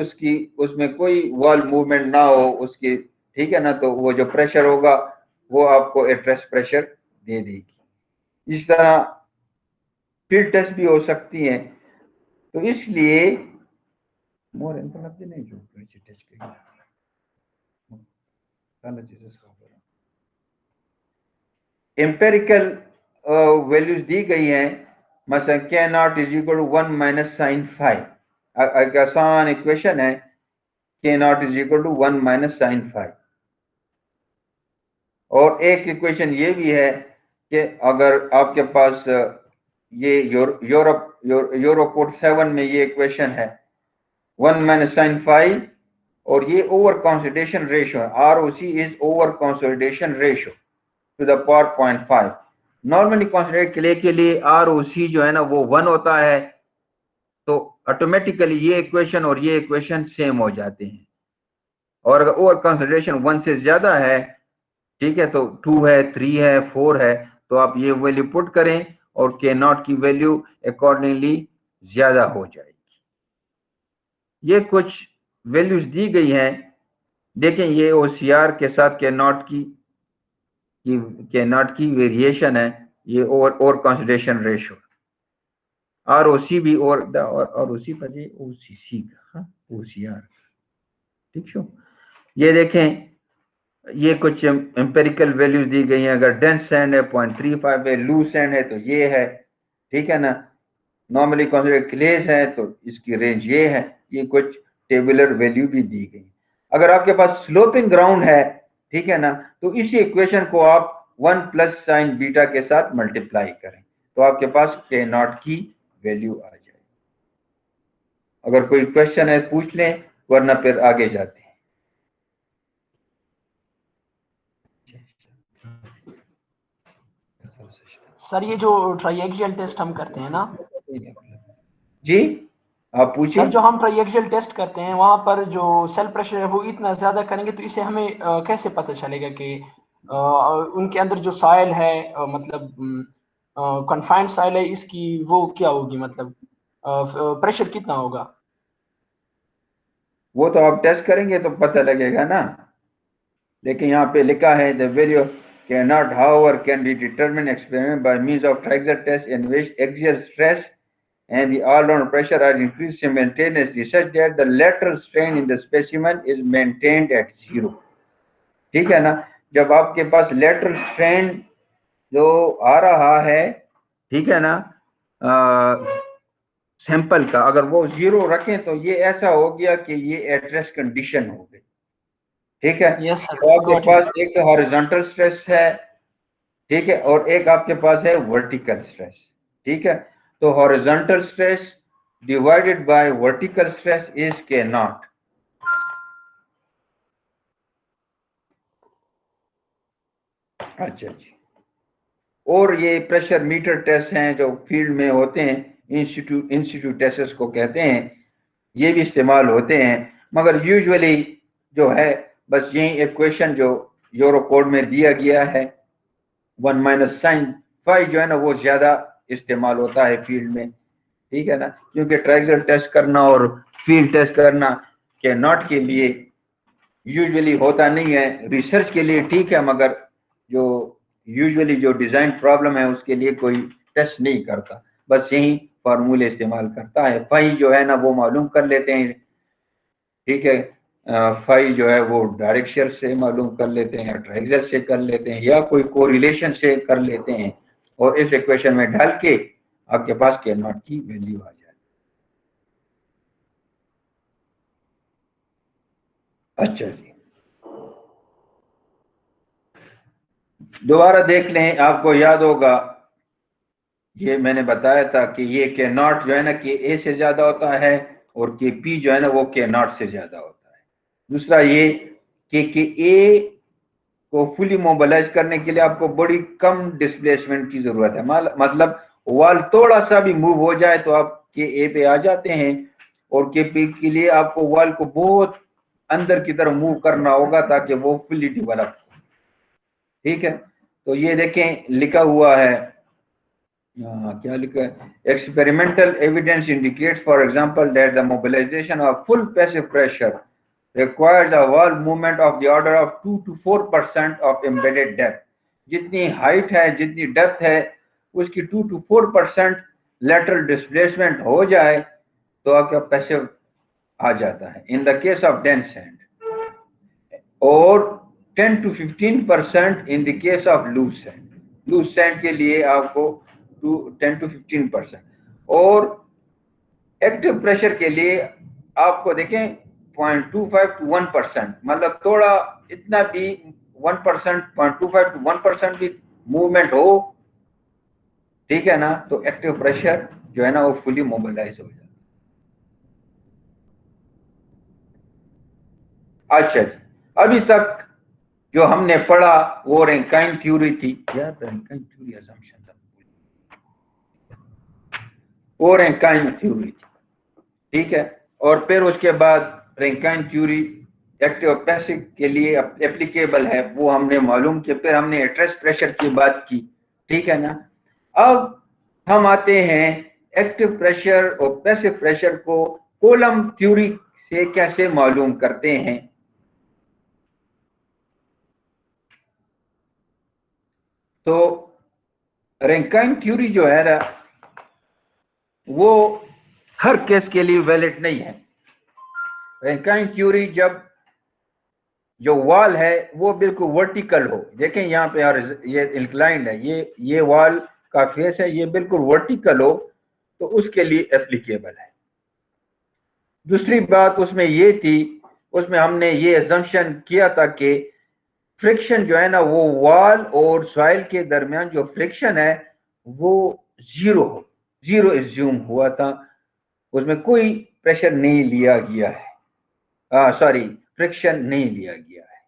Speaker 3: उसमें कोई वॉल मूवमेंट ना हो उसकी, ठीक है ना, तो वो जो प्रेशर होगा वो आपको एट्रेस प्रेशर दे देगी। इस तरह फील्ड टेस्ट भी हो सकती है। तो इसलिए मोर नहीं जो टेस्ट एम्पेरिकल वैल्यूज दी गई हैं, मसलन K naught is equal to 1 minus sine five. एक आसान इक्वेशन है, K naught is equal to 1 minus sine five. और एक इक्वेशन ये भी है कि अगर आपके पास ये यूरोकोड 7 में ये इक्वेशन है 1 माइनस साइन फाइव, और ये ओवर कंसोलिडेशन रेशियो है, ROC is over consolidation ratio two the power 0.5। Normally consolidate clay के लिए ROC जो है ना वो 1 होता है, तो ऑटोमेटिकली ये इक्वेशन और ये इक्वेशन सेम हो जाते हैं। और अगर ओवर कंसोलिडेशन 1 से ज्यादा है, ठीक है, तो 2 है, 3 है, 4 है, तो आप ये वैल्यू पुट करें और के नॉट की वैल्यू अकॉर्डिंगली ज्यादा हो जाएगी। ये कुछ वैल्यूज दी गई हैं, देखें ये OCR के साथ के नॉट की वेरिएशन है, ये ओवर कंसोलिडेशन रेशियो। ROC भी और ROC पर ये OCC का OCR, ठीक है। ये देखें ये कुछ एम्पेरिकल वैल्यूज दी गई हैं। अगर डेंस सैंड है 0.35 है, लूज सैंड है तो ये है, ठीक है ना। नॉर्मली कंसोलिडेटेड क्लेस है तो इसकी रेंज ये है। ये कुछ टेबुलर वैल्यू भी दी गई। अगर आपके पास स्लोपिंग ग्राउंड है, ठीक है ना, तो इसी इक्वेशन को आप 1 प्लस साइन बीटा के साथ मल्टीप्लाई करें तो आपके पास के नॉट की वैल्यू आ जाए। अगर कोई क्वेश्चन है पूछ लें, वरना फिर आगे जाते हैं।
Speaker 2: सर ये जो ट्राइएक्सियल टेस्ट हम करते हैं ना
Speaker 3: जी, आप पूछिए।
Speaker 2: सर जो हम ट्राइएक्सियल टेस्ट करते हैं वहां पर जो सेल प्रेशर है वो इतना ज्यादा करेंगे तो इसे हमें कैसे पता चलेगा कि उनके अंदर जो सॉइल है मतलब कन्फाइंड सॉइल है, इसकी वो क्या होगी, मतलब प्रेशर कितना होगा?
Speaker 3: वो तो आप टेस्ट करेंगे तो पता लगेगा ना। लेकिन यहाँ पे लिखा है the value cannot however can be determined experiment by means of triaxial test in which axial stress and the all-round pressure are increased simultaneously such that the lateral strain in the specimen is maintained at 0। ठीक है ना। जब आपके पास lateral strain जो आ रहा है, ठीक है ना, सैंपल का अगर वो 0 रखें तो ये ऐसा हो गया कि ये एट रेस्ट कंडीशन हो गई, ठीक है।
Speaker 2: yes, sir.
Speaker 3: तो आपके पास एक हॉरिजॉन्टल स्ट्रेस है, ठीक है, और एक आपके पास है वर्टिकल स्ट्रेस, ठीक है। तो horizontal stress divided by vertical stress is के नॉट। अच्छा जी। और ये प्रेशर मीटर टेस्ट हैं जो फील्ड में होते हैं, इंस्टीट्यूट टेस्ट को कहते हैं, ये भी इस्तेमाल होते हैं। मगर यूजुअली जो है बस यही इक्वेशन जो यूरोकोड में दिया गया है 1 माइनस साइन फाइव जो है ना वो ज्यादा इस्तेमाल होता है फील्ड में, ठीक है ना। क्योंकि ट्राइएक्सियल टेस्ट करना और फील्ड टेस्ट करना के नॉट के लिए यूजुअली होता नहीं है, रिसर्च के लिए ठीक है, मगर जो यूजुअली जो डिजाइन प्रॉब्लम है उसके लिए कोई टेस्ट नहीं करता, बस यही फार्मूले इस्तेमाल करता है। फाई जो है ना वो मालूम कर लेते हैं, ठीक है। फाई जो है वो डायरेक्ट शेयर से मालूम कर लेते हैं, ट्राइएक्सियल से कर लेते हैं, या कोई कोरिलेशन से कर लेते हैं, और इस इक्वेशन में डाल के आपके पास के नॉट की वैल्यू आ जाए। अच्छा जी, दोबारा देख लें, आपको याद होगा ये मैंने बताया था कि ये के नॉट जो है ना कि ए से ज्यादा होता है और के पी जो है ना वो के नॉट से ज्यादा होता है। दूसरा ये कि ए को फुली मोबिलाइज करने के लिए आपको बड़ी कम डिस्प्लेसमेंट की जरूरत है, मतलब वॉल थोड़ा सा भी मूव हो जाए तो आप के ए पे आ जाते हैं, और के पी के लिए आपको वॉल को बहुत अंदर की तरफ मूव करना होगा ताकि वो फुली डेवलप हो, ठीक है। तो ये देखें लिखा हुआ है, क्या लिखा है, experimental evidence indicates for example that the mobilisation of full passive pressure requires a wall movement of the order of 2 to 4% of embedded depth जितनी हाइट है, जितनी डेप्थ है, उसकी 2 to 4% लेटरल डिस्प्लेसमेंट हो जाए तो आपका पैसिव आ जाता है in the case of dense sand, और 10 to 15% in the case of loose sand. Loose sand के लिए आपको 10 to 15%, और एक्टिव प्रेशर के लिए आपको देखें 0.25 to 1%, मतलब थोड़ा इतना भी 1%, 0.25 to 1% भी मूवमेंट हो, ठीक है ना, तो एक्टिव प्रेशर जो है ना वो फुली मोबिलाइज हो जाता है। अच्छा जी, अभी तक जो हमने पढ़ा वो रैंकाइन थ्योरी थी, क्या रैंकाइन थ्योरी असम्पशन था, वो रैंकाइन थ्योरी थी, ठीक है। और फिर उसके बाद रैंकाइन थ्योरी एक्टिव और पैसिव के लिए एप्लीकेबल है, वो हमने मालूम किया। फिर हमने एट्रेस प्रेशर की बात की, ठीक है ना। अब हम आते हैं एक्टिव प्रेशर और पैसिव प्रेशर को कूलम्ब थ्योरी से कैसे मालूम करते हैं। तो रैंकाइन थ्योरी जो है ना वो हर केस के लिए वैलिड नहीं है। रैंकाइन थ्योरी जब जो वॉल है वो बिल्कुल वर्टिकल हो, देखें यहाँ पे यार ये इंक्लाइंड है, ये वॉल का फेस है, ये बिल्कुल वर्टिकल हो तो उसके लिए एप्लीकेबल है। दूसरी बात उसमें ये थी, उसमें हमने ये अजम्पशन किया था कि फ्रिक्शन जो है ना वो वॉल और सॉइल के दरमियान जो फ्रिक्शन है वो जीरो एज्यूम हुआ था, उसमें कोई प्रेशर नहीं लिया गया है, सॉरी फ्रिक्शन नहीं लिया गया है,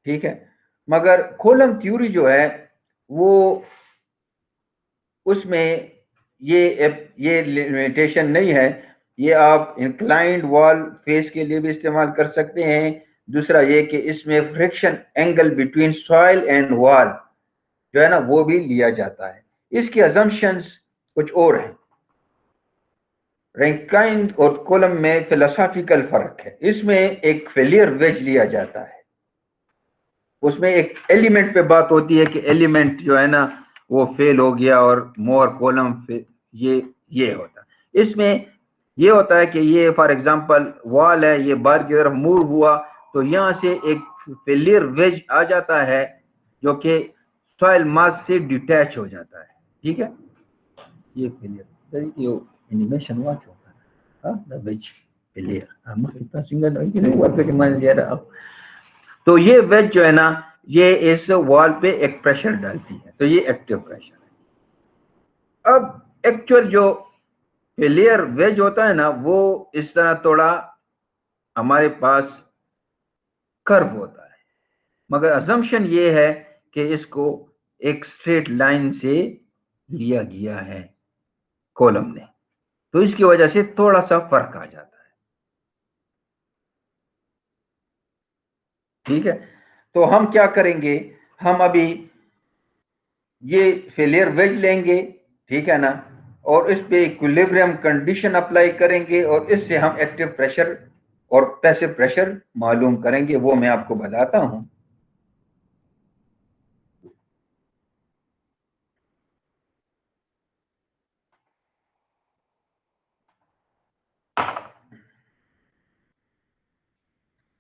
Speaker 3: ठीक है। मगर कूलम्ब थ्योरी जो है वो उसमें ये लिमिटेशन नहीं है, ये आप इंक्लाइंड वॉल फेस के लिए भी इस्तेमाल कर सकते हैं। दूसरा ये कि इसमें friction angle between soil and wall जो है ना वो भी लिया जाता है। इसके अजम्पशंस कुछ और हैं। रैंकाइन और कूलम्ब में फिलोसॉफिकल फर्क है। इसमें एक फेलियर वेज लिया जाता है, उसमें एक एलिमेंट पे बात होती है कि एलिमेंट जो है ना वो फेल हो गया और मोर कॉलम ये होता है। इसमें ये होता है कि ये फॉर एग्जांपल वॉल है, ये बाहर की तरफ मूव हुआ तो यहाँ से एक फेलियर वेज आ जाता है जो कि सॉइल मास से डिटैच हो जाता है, ठीक है। ये फेलियर एनिमेशन वॉच होता है, द वेज फेलियर हम कितना सिंगल वर्क के मान लिया रहा। तो ये वेज जो है ना ये इस वॉल पे एक प्रेशर डालती है, तो ये एक्टिव प्रेशर है। अब एक्चुअल जो फेलियर वेज होता है ना वो इस तरह थोड़ा हमारे पास कर्व होता है, मगर अजम्पशन ये है कि इसको एक स्ट्रेट लाइन से लिया गया है कॉलम ने, तो इसकी वजह से थोड़ा सा फर्क आ जाता है, ठीक है। तो हम क्या करेंगे, हम अभी ये फेलियर वेज लेंगे, ठीक है ना, और इस पे इक्विलिब्रियम कंडीशन अप्लाई करेंगे और इससे हम एक्टिव प्रेशर और पैसिव प्रेशर मालूम करेंगे, वो मैं आपको बताता हूं।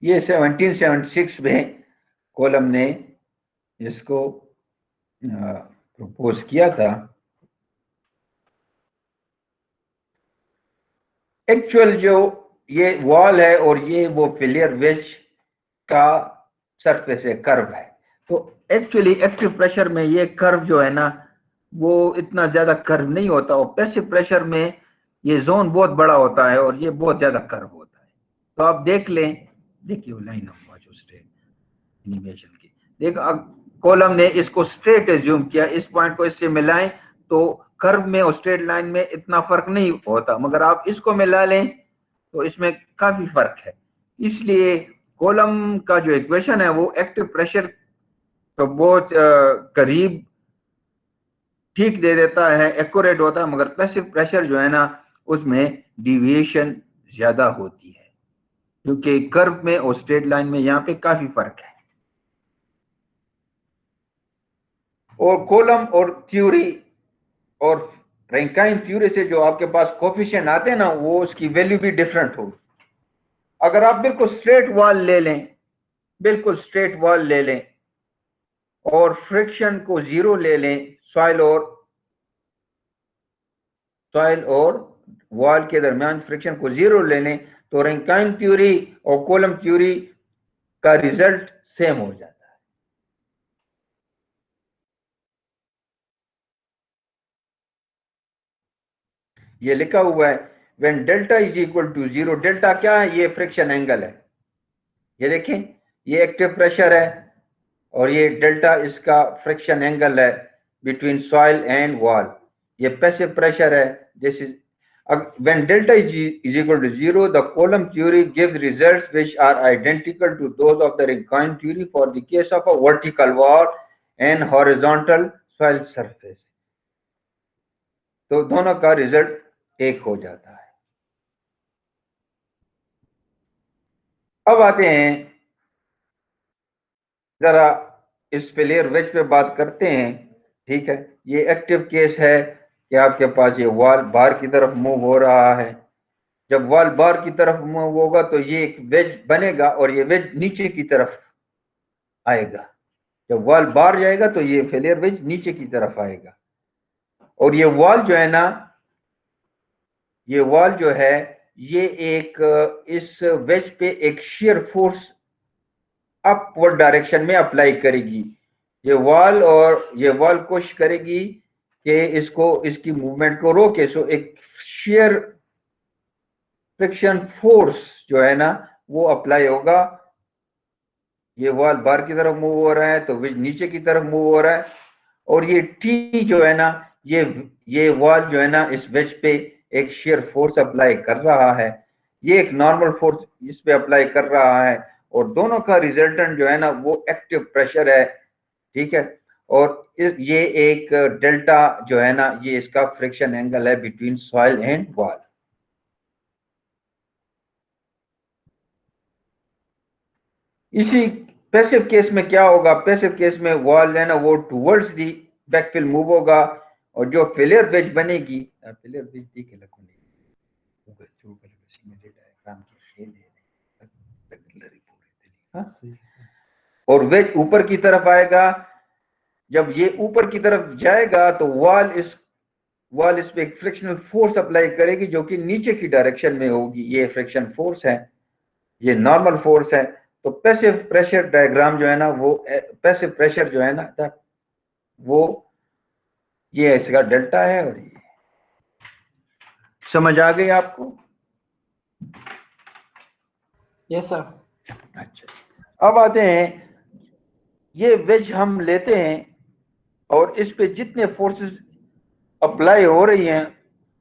Speaker 3: ये 1776 में कॉलम ने इसको प्रपोज किया था। एक्चुअल जो ये वॉल है और ये वो फेलियर वेज का सरफेस है, कर्व है, तो एक्चुअली एक्टिव प्रेशर में ये कर्व जो है ना वो इतना ज्यादा कर्व नहीं होता, और पैसिव प्रेशर में ये जोन बहुत बड़ा होता है और ये बहुत ज्यादा कर्व होता है। तो आप देख लें, देखिए line of watch straight animation की, देख कॉलम ने इसको स्ट्रेट एज्यूम किया, इस पॉइंट को इससे मिलाएं तो कर्व में और स्ट्रेट लाइन में इतना फर्क नहीं होता, मगर आप इसको मिला लें तो इसमें काफी फर्क है। इसलिए कॉलम का जो इक्वेशन है वो एक्टिव प्रेशर तो बहुत करीब ठीक दे देता है, एक्यूरेट होता है, मगर पैसिव प्रेशर जो है ना उसमें डिविएशन ज्यादा होती है, क्योंकि कर्व में और स्ट्रेट लाइन में यहाँ पे काफी फर्क है। और कोलम और थ्योरी और रैंकाइन थ्योरी से जो आपके पास कोफिशिएंट आते हैं ना, वो उसकी वैल्यू भी डिफरेंट होगी। अगर आप बिल्कुल स्ट्रेट वॉल ले लें, बिल्कुल स्ट्रेट वॉल ले लें और फ्रिक्शन को जीरो ले लें, सॉइल और वॉल के दरमियान फ्रिक्शन को जीरो ले लें, तो रैंकाइन थ्योरी और कोलम थ्योरी का रिजल्ट सेम हो जाता है। ये लिखा हुआ है when delta is equal to zero. Delta क्या है? ये फ्रिक्शन एंगल है। ये देखें, ये एक्टिव प्रेशर है और ये डेल्टा इसका फ्रिक्शन एंगल है बिटवीन सॉइल एंड वॉल। ये पैसिव प्रेशर है। This is when delta is equal to zero, the Coulomb theory gives results which are identical to those of the Rankine theory for the case of a vertical wall and horizontal soil surface. तो दोनों का result एक हो जाता है। अब आते हैं जरा इस फेलियर वेज पे बात करते हैं। ठीक है, ये एक्टिव केस है कि आपके पास ये वॉल बाहर की तरफ मूव हो रहा है। जब वॉल बाहर की तरफ मूव होगा तो ये एक वेज बनेगा और ये वेज नीचे की तरफ आएगा। जब वॉल बाहर जाएगा तो ये फेलियर वेज नीचे की तरफ आएगा। और ये वॉल जो है ना, ये वॉल जो है ये एक इस वेज पे एक शेयर फोर्स अपवर्ड डायरेक्शन में अप्लाई करेगी। ये वॉल कोशिश करेगी कि इसकी मूवमेंट को रोके। सो एक शेयर फ्रिक्शन फोर्स जो है ना वो अप्लाई होगा। ये वॉल बाहर की तरफ मूव हो रहा है तो वेज नीचे की तरफ मूव हो रहा है। और ये टी जो है ना, ये वॉल जो है ना इस वेज पे एक शेयर फोर्स अप्लाई कर रहा है। ये एक नॉर्मल फोर्स इस पे अप्लाई कर रहा है और दोनों का रिजल्टेंट जो है ना वो एक्टिव प्रेशर है। ठीक है, और ये एक डेल्टा जो है ना ये इसका फ्रिक्शन एंगल है बिटवीन सॉइल एंड वॉल। इसी पैसिव केस में क्या होगा? पैसिव केस में वॉल है ना वो टुवर्ड्स दी बैकफिल मूव होगा और जो फेलियर वेज बनेगी, फेलियर वेज ठीक है और वेज ऊपर की तरफ आएगा। जब ये ऊपर की तरफ जाएगा तो वॉल इस पे एक फ्रिक्शनल फोर्स अप्लाई करेगी जो कि नीचे की डायरेक्शन में होगी। ये फ्रिक्शन फोर्स है, ये नॉर्मल फोर्स है। तो पैसिव प्रेशर डायग्राम जो है ना वो पैसिव प्रेशर जो है ना वो ये इसका डेल्टा है। और ये समझ आ गई आपको?
Speaker 2: Yes sir.
Speaker 3: अच्छा, अब आते हैं, ये वेज हम लेते हैं और इस पे जितने फोर्सेस अप्लाई हो रही हैं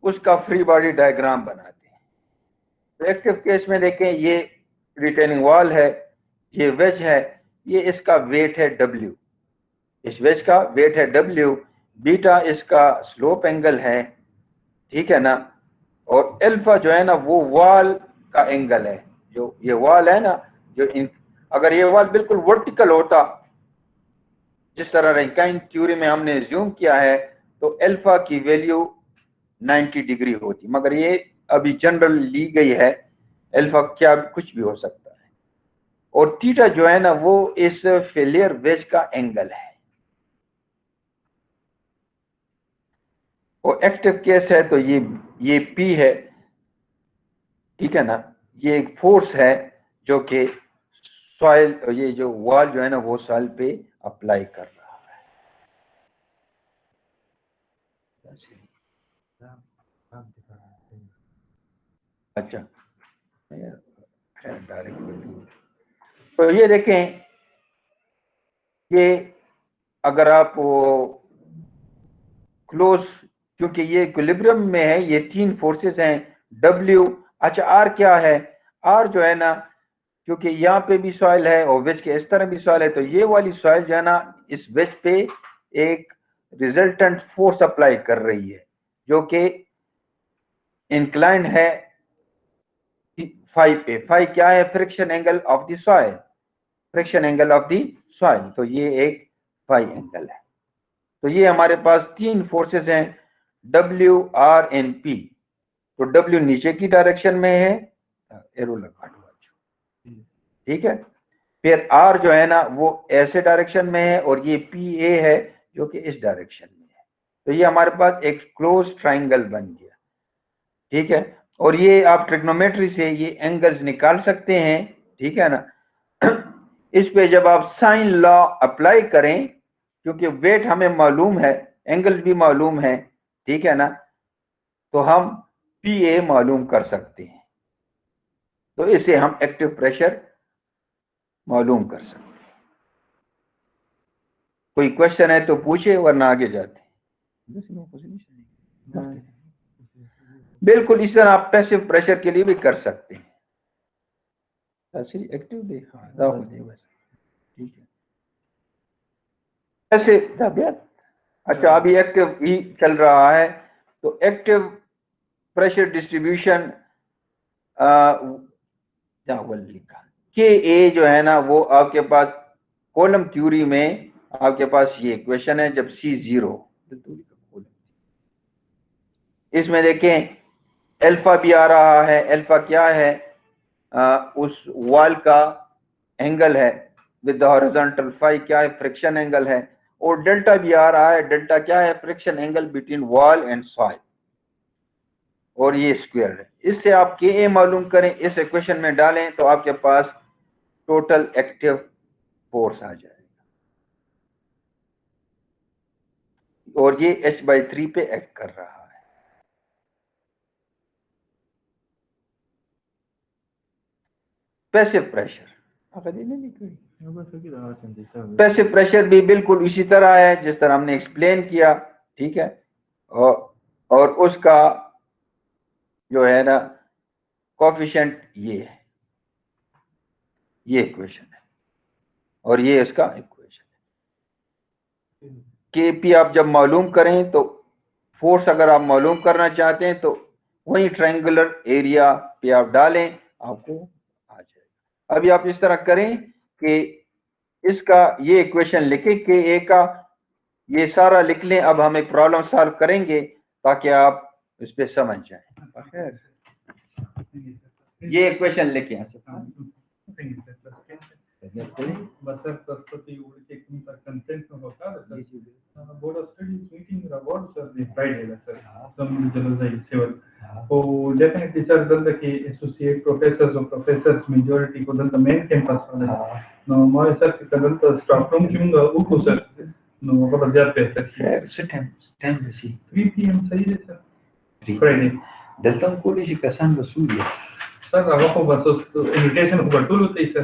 Speaker 3: उसका फ्री बॉडी डायग्राम बनाते हैं। तो एक्टिव केस में देखें, ये रिटेनिंग वॉल है, ये वेज है, ये इसका वेट है W, इस वेज का वेट है W, बीटा इसका स्लोप एंगल है। ठीक है ना, और अल्फा जो है ना वो वॉल का एंगल है। जो ये वॉल है ना, अगर ये वॉल बिल्कुल वर्टिकल होता जिस तरह रैंकाइन थ्योरी में हमने एज्यूम किया है तो अल्फा की वैल्यू 90 डिग्री होती, मगर ये अभी जनरल ली गई है। अल्फा क्या कुछ भी हो सकता है। और थीटा जो है ना वो इस फेलियर वेज का एंगल है। और एक्टिव केस है तो ये P है। ठीक है ना, ये एक फोर्स है जो कि सॉइल, ये जो वॉल जो है ना वो सॉइल पे अप्लाई कर रहा है। अच्छा, तो ये देखें, ये अगर आप क्लोज, क्योंकि ये इक्विलिब्रियम में है, ये तीन फोर्सेस हैं W। अच्छा, R क्या है? R जो है ना, क्योंकि यहाँ पे भी सॉइल है और वेज के इस तरह भी सॉइल है, तो ये वाली सॉइल जो है ना इस वेज पे एक रिजल्टेंट फोर्स अप्लाई कर रही है जो कि इंक्लाइन है फाई पे। फाई क्या है? Friction angle of the soil, friction angle of the soil. तो ये एक फाई एंगल है। तो ये हमारे पास तीन फोर्सेस हैं, W, R and P। तो W नीचे की डायरेक्शन में है, एरो लगा दो, ठीक है। फिर R जो है ना वो ऐसे डायरेक्शन में है, और ये PA है जो कि इस डायरेक्शन में है। तो ये हमारे पास एक क्लोज ट्राइंगल बन गया, ठीक है। और ये आप ट्रिग्नोमेट्री से ये एंगल्स निकाल सकते हैं, ठीक है ना। इस पे जब आप साइन लॉ अप्लाई करें, क्योंकि वेट हमें मालूम है, एंगल भी मालूम है, ठीक है ना, तो हम PA मालूम कर सकते हैं। तो इससे हम एक्टिव प्रेशर मालूम कर सकते हैं। कोई क्वेश्चन है तो पूछे, वरना आगे जाते हैं। बिल्कुल इस तरह आप पैसिव प्रेशर के लिए भी कर सकते हैं। एक्टिव दे, बस ठीक है। ऐसे अच्छा, अभी एक्टिव ही चल रहा है, तो एक्टिव प्रेशर डिस्ट्रीब्यूशन लिखा के ए जो है ना वो आपके पास कॉलम थ्योरी में आपके पास ये इक्वेशन है, जब C0, इसमें देखें अल्फा भी आ रहा है। अल्फा क्या है? उस वॉल का एंगल है विद द हॉरिजॉन्टल। फाई क्या है? फ्रिक्शन एंगल है। और डेल्टा भी आ रहा है। डेल्टा क्या है? Friction angle between wall and soil, और ये स्क्वायर है। इससे आप के ए मालूम करें, इस इक्वेशन में डालें तो आपके पास टोटल एक्टिव फोर्स आ जाएगा, और ये H/3 पे एक्ट कर रहा है। पैसिव प्रेशर, पैसिव प्रेशर भी बिल्कुल इसी तरह है जिस तरह हमने एक्सप्लेन किया, ठीक है। और उसका जो है ना कोफिशिएंट ये है, ये इक्वेशन है, और ये इसका इक्वेशन है। Kp आप जब मालूम करें तो फोर्स अगर आप मालूम करना चाहते हैं तो वही ट्रायंगुलर एरिया पे आप डालें, आपको आ जाएगा। अभी आप इस तरह करें कि इसका ये इक्वेशन लिखें, के ए का ये सारा लिख लें। अब हम एक प्रॉब्लम सॉल्व करेंगे ताकि आप इस पे समझ जाएं। ये इक्वेशन लिखें यहाँ से।
Speaker 1: Board of Studies meeting about the Friday, sir. Some civil. So definitely, sir, the associate professors or professors majority को the main campus वाले. No, मैं sir the staff room क्यों उनको sir. No, बहुत ज़्यादा है sir.
Speaker 3: टाइम बसी
Speaker 1: 3 PM सही है sir. Friday.
Speaker 3: दलतम कॉलेज का सान रसूल है
Speaker 1: Sir, ako ba so invitation ko ba tulot sir?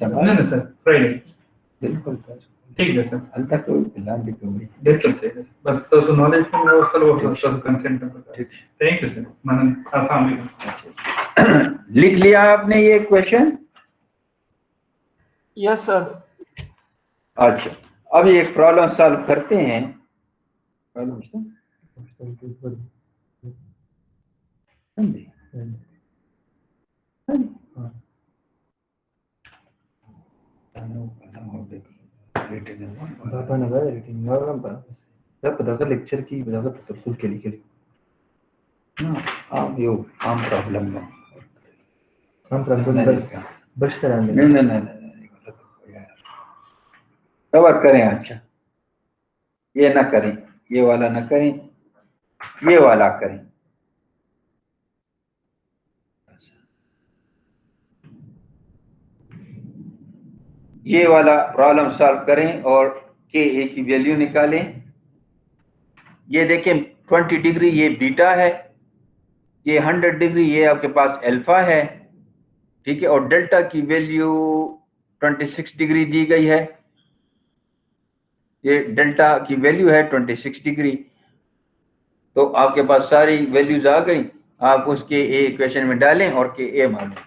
Speaker 1: नहीं sir, Friday.
Speaker 3: बिल्कुल
Speaker 1: ठीक है sir.
Speaker 3: हल तक प्लान भी करूँगी
Speaker 1: बिल्कुल सही है. बस तो नॉलेज में वो सर कंसेंट का. Thank you sir. मनन अस्सलाम वालेकुम.
Speaker 3: लिख लिया आपने ये क्वेश्चन?
Speaker 2: Yes sir.
Speaker 3: अच्छा, अभी एक प्रॉब्लम सॉल्व करते हैं।
Speaker 1: लेक्चर की तसलसल केली
Speaker 3: आम प्रॉब्लम में नहीं कवर करें। अच्छा, ये ना करें, ये वाला ना करें, ये वाला करें। ये वाला प्रॉब्लम सॉल्व करें और के ए की वैल्यू निकालें। ये देखें 20 डिग्री ये बीटा है, ये 100 डिग्री ये आपके पास अल्फा है, ठीक है। और डेल्टा की वैल्यू 26 डिग्री दी गई है। ये डेल्टा की वैल्यू है 26 डिग्री। तो आपके पास सारी वैल्यूज आ गई, आप उसके ए इक्वेशन में डालें और के ए मालूम करें।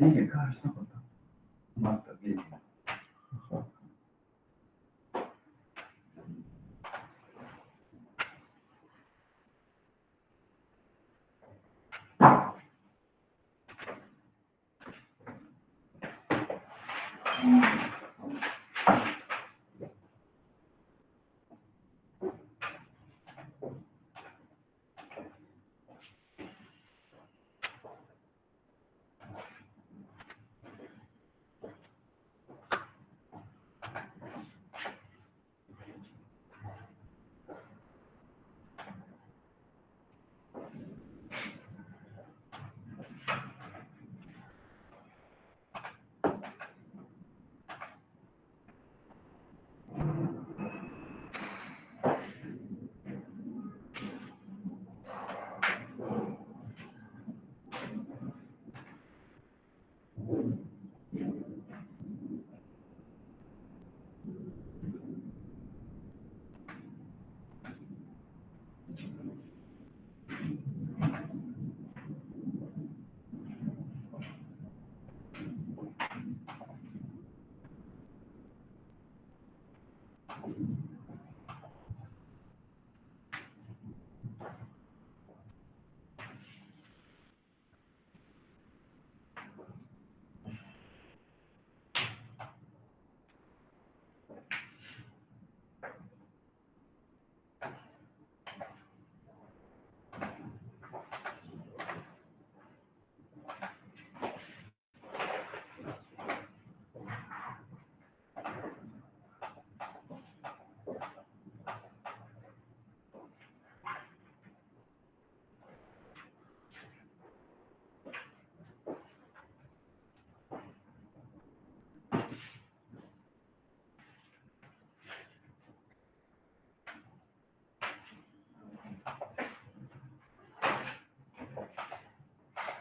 Speaker 1: नहीं कहा इसने पता माता जी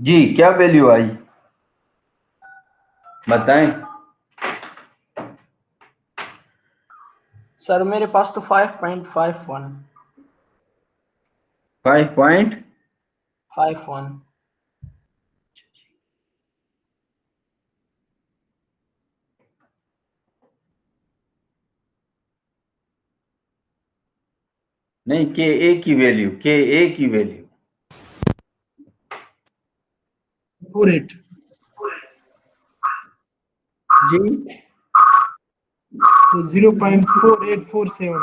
Speaker 3: जी क्या वैल्यू आई बताएं।
Speaker 2: सर मेरे पास तो 5.51
Speaker 3: 5.51 नहीं के ए की वैल्यू
Speaker 2: पूरे
Speaker 3: जी
Speaker 2: 0.4847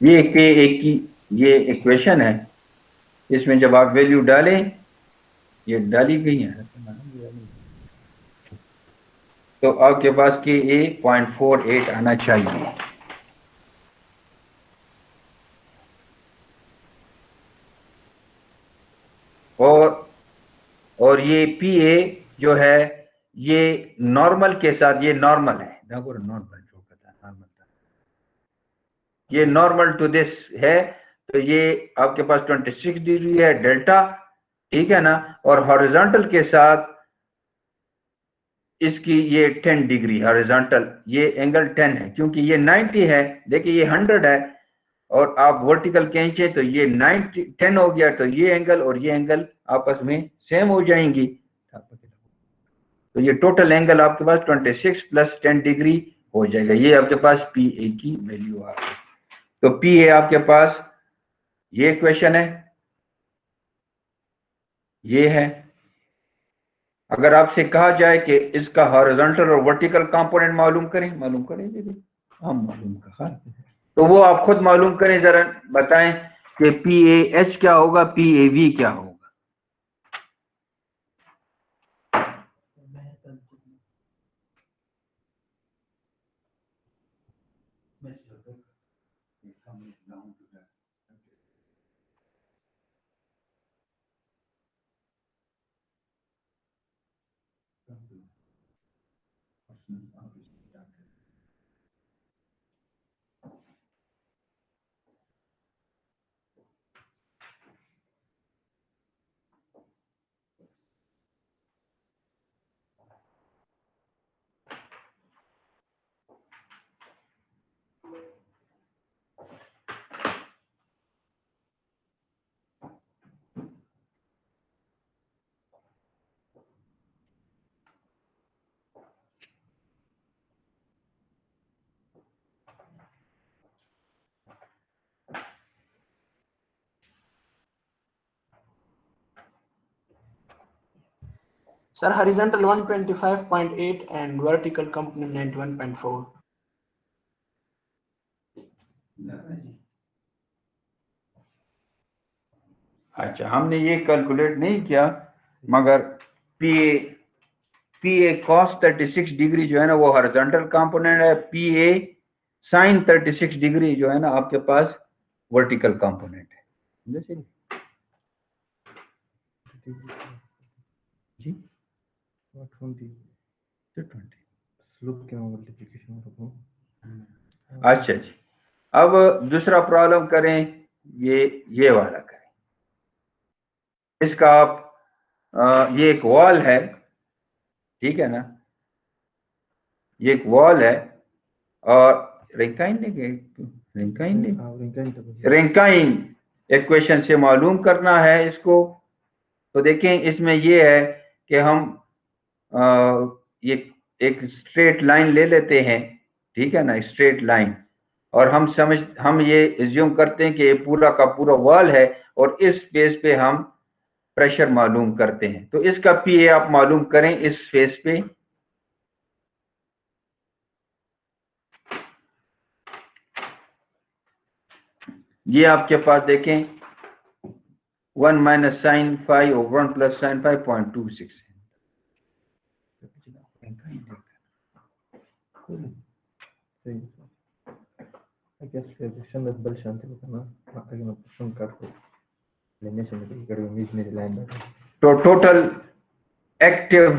Speaker 3: ये के ए की ये इक्वेशन है, इसमें जब आप वैल्यू डालें, ये डाली गई है तो आपके पास के ए 0.48 आना चाहिए। और ये पी ए जो है ये नॉर्मल के साथ, ये नॉर्मल है, ये नॉर्मल टू दिस है, तो ये आपके पास 26 डिग्री है डेल्टा, ठीक है ना। और हॉरिजॉन्टल के साथ इसकी ये 10 डिग्री हॉरिजॉन्टल, ये एंगल 10 है क्योंकि ये 90 है, देखिए ये 100 है और आप वर्टिकल खींचे तो ये 10 हो गया, तो ये एंगल और ये एंगल आपस में सेम हो जाएंगी, तो ये टोटल एंगल आपके पास 26 + 10 डिग्री हो जाएगा। ये आपके पास पी ए की वैल्यू आ गई। तो पी ए आपके पास ये क्वेश्चन है, ये है। अगर आपसे कहा जाए कि इसका हॉरिजॉन्टल और वर्टिकल कंपोनेंट मालूम करेंगे हम मालूम कहा, तो वो आप खुद मालूम करें, जरा बताएं कि पी ए एच क्या होगा, पी ए वी क्या होगा।
Speaker 2: Sir horizontal 125.8 and vertical component 91.4।
Speaker 3: अच्छा, हमने ये कैलकुलेट नहीं किया, मगर पी ए cos 36 डिग्री जो है ना वो हॉरिजॉन्टल कंपोनेंट है, पी ए sin 36 डिग्री जो है ना आपके पास वर्टिकल कंपोनेंट है। जैसे जी
Speaker 5: 20 स्लोप के मल्टीप्लिकेशन रखो।
Speaker 3: अच्छा जी, अब दूसरा प्रॉब्लम करें, ये वाला करें। इसका आप ये एक वॉल है, ठीक है ना, ये एक वॉल है और रेंकाइन इक्वेशन से मालूम करना है इसको। तो देखें इसमें ये है कि हम ये एक स्ट्रेट लाइन ले लेते हैं, ठीक है ना, स्ट्रेट लाइन, और हम ये एज्यूम करते हैं कि ये पूरा का पूरा वॉल है और इस फेस पे हम प्रेशर मालूम करते हैं। तो इसका पी ए आप मालूम करें इस फेस पे। ये आपके पास देखें 1 माइनस साइन 5 और 1 प्लस साइन 5.26 है। तो टोटल एक्टिव,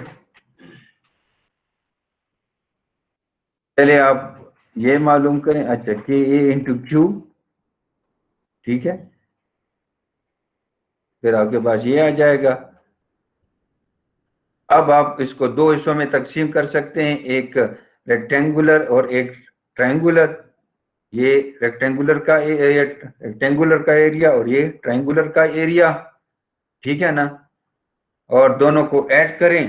Speaker 3: पहले आप ये मालूम करें। अच्छा, के ए इंटू क्यू, ठीक है, फिर आपके पास ये आ जाएगा। अब आप इसको दो हिस्सों में तकसीम कर सकते हैं, एक रेक्टेंगुलर और एक ट्रायंगुलर। ये रेक्टेंगुलर का एरिया और ये ट्रायंगुलर का एरिया, ठीक है ना, और दोनों को ऐड करें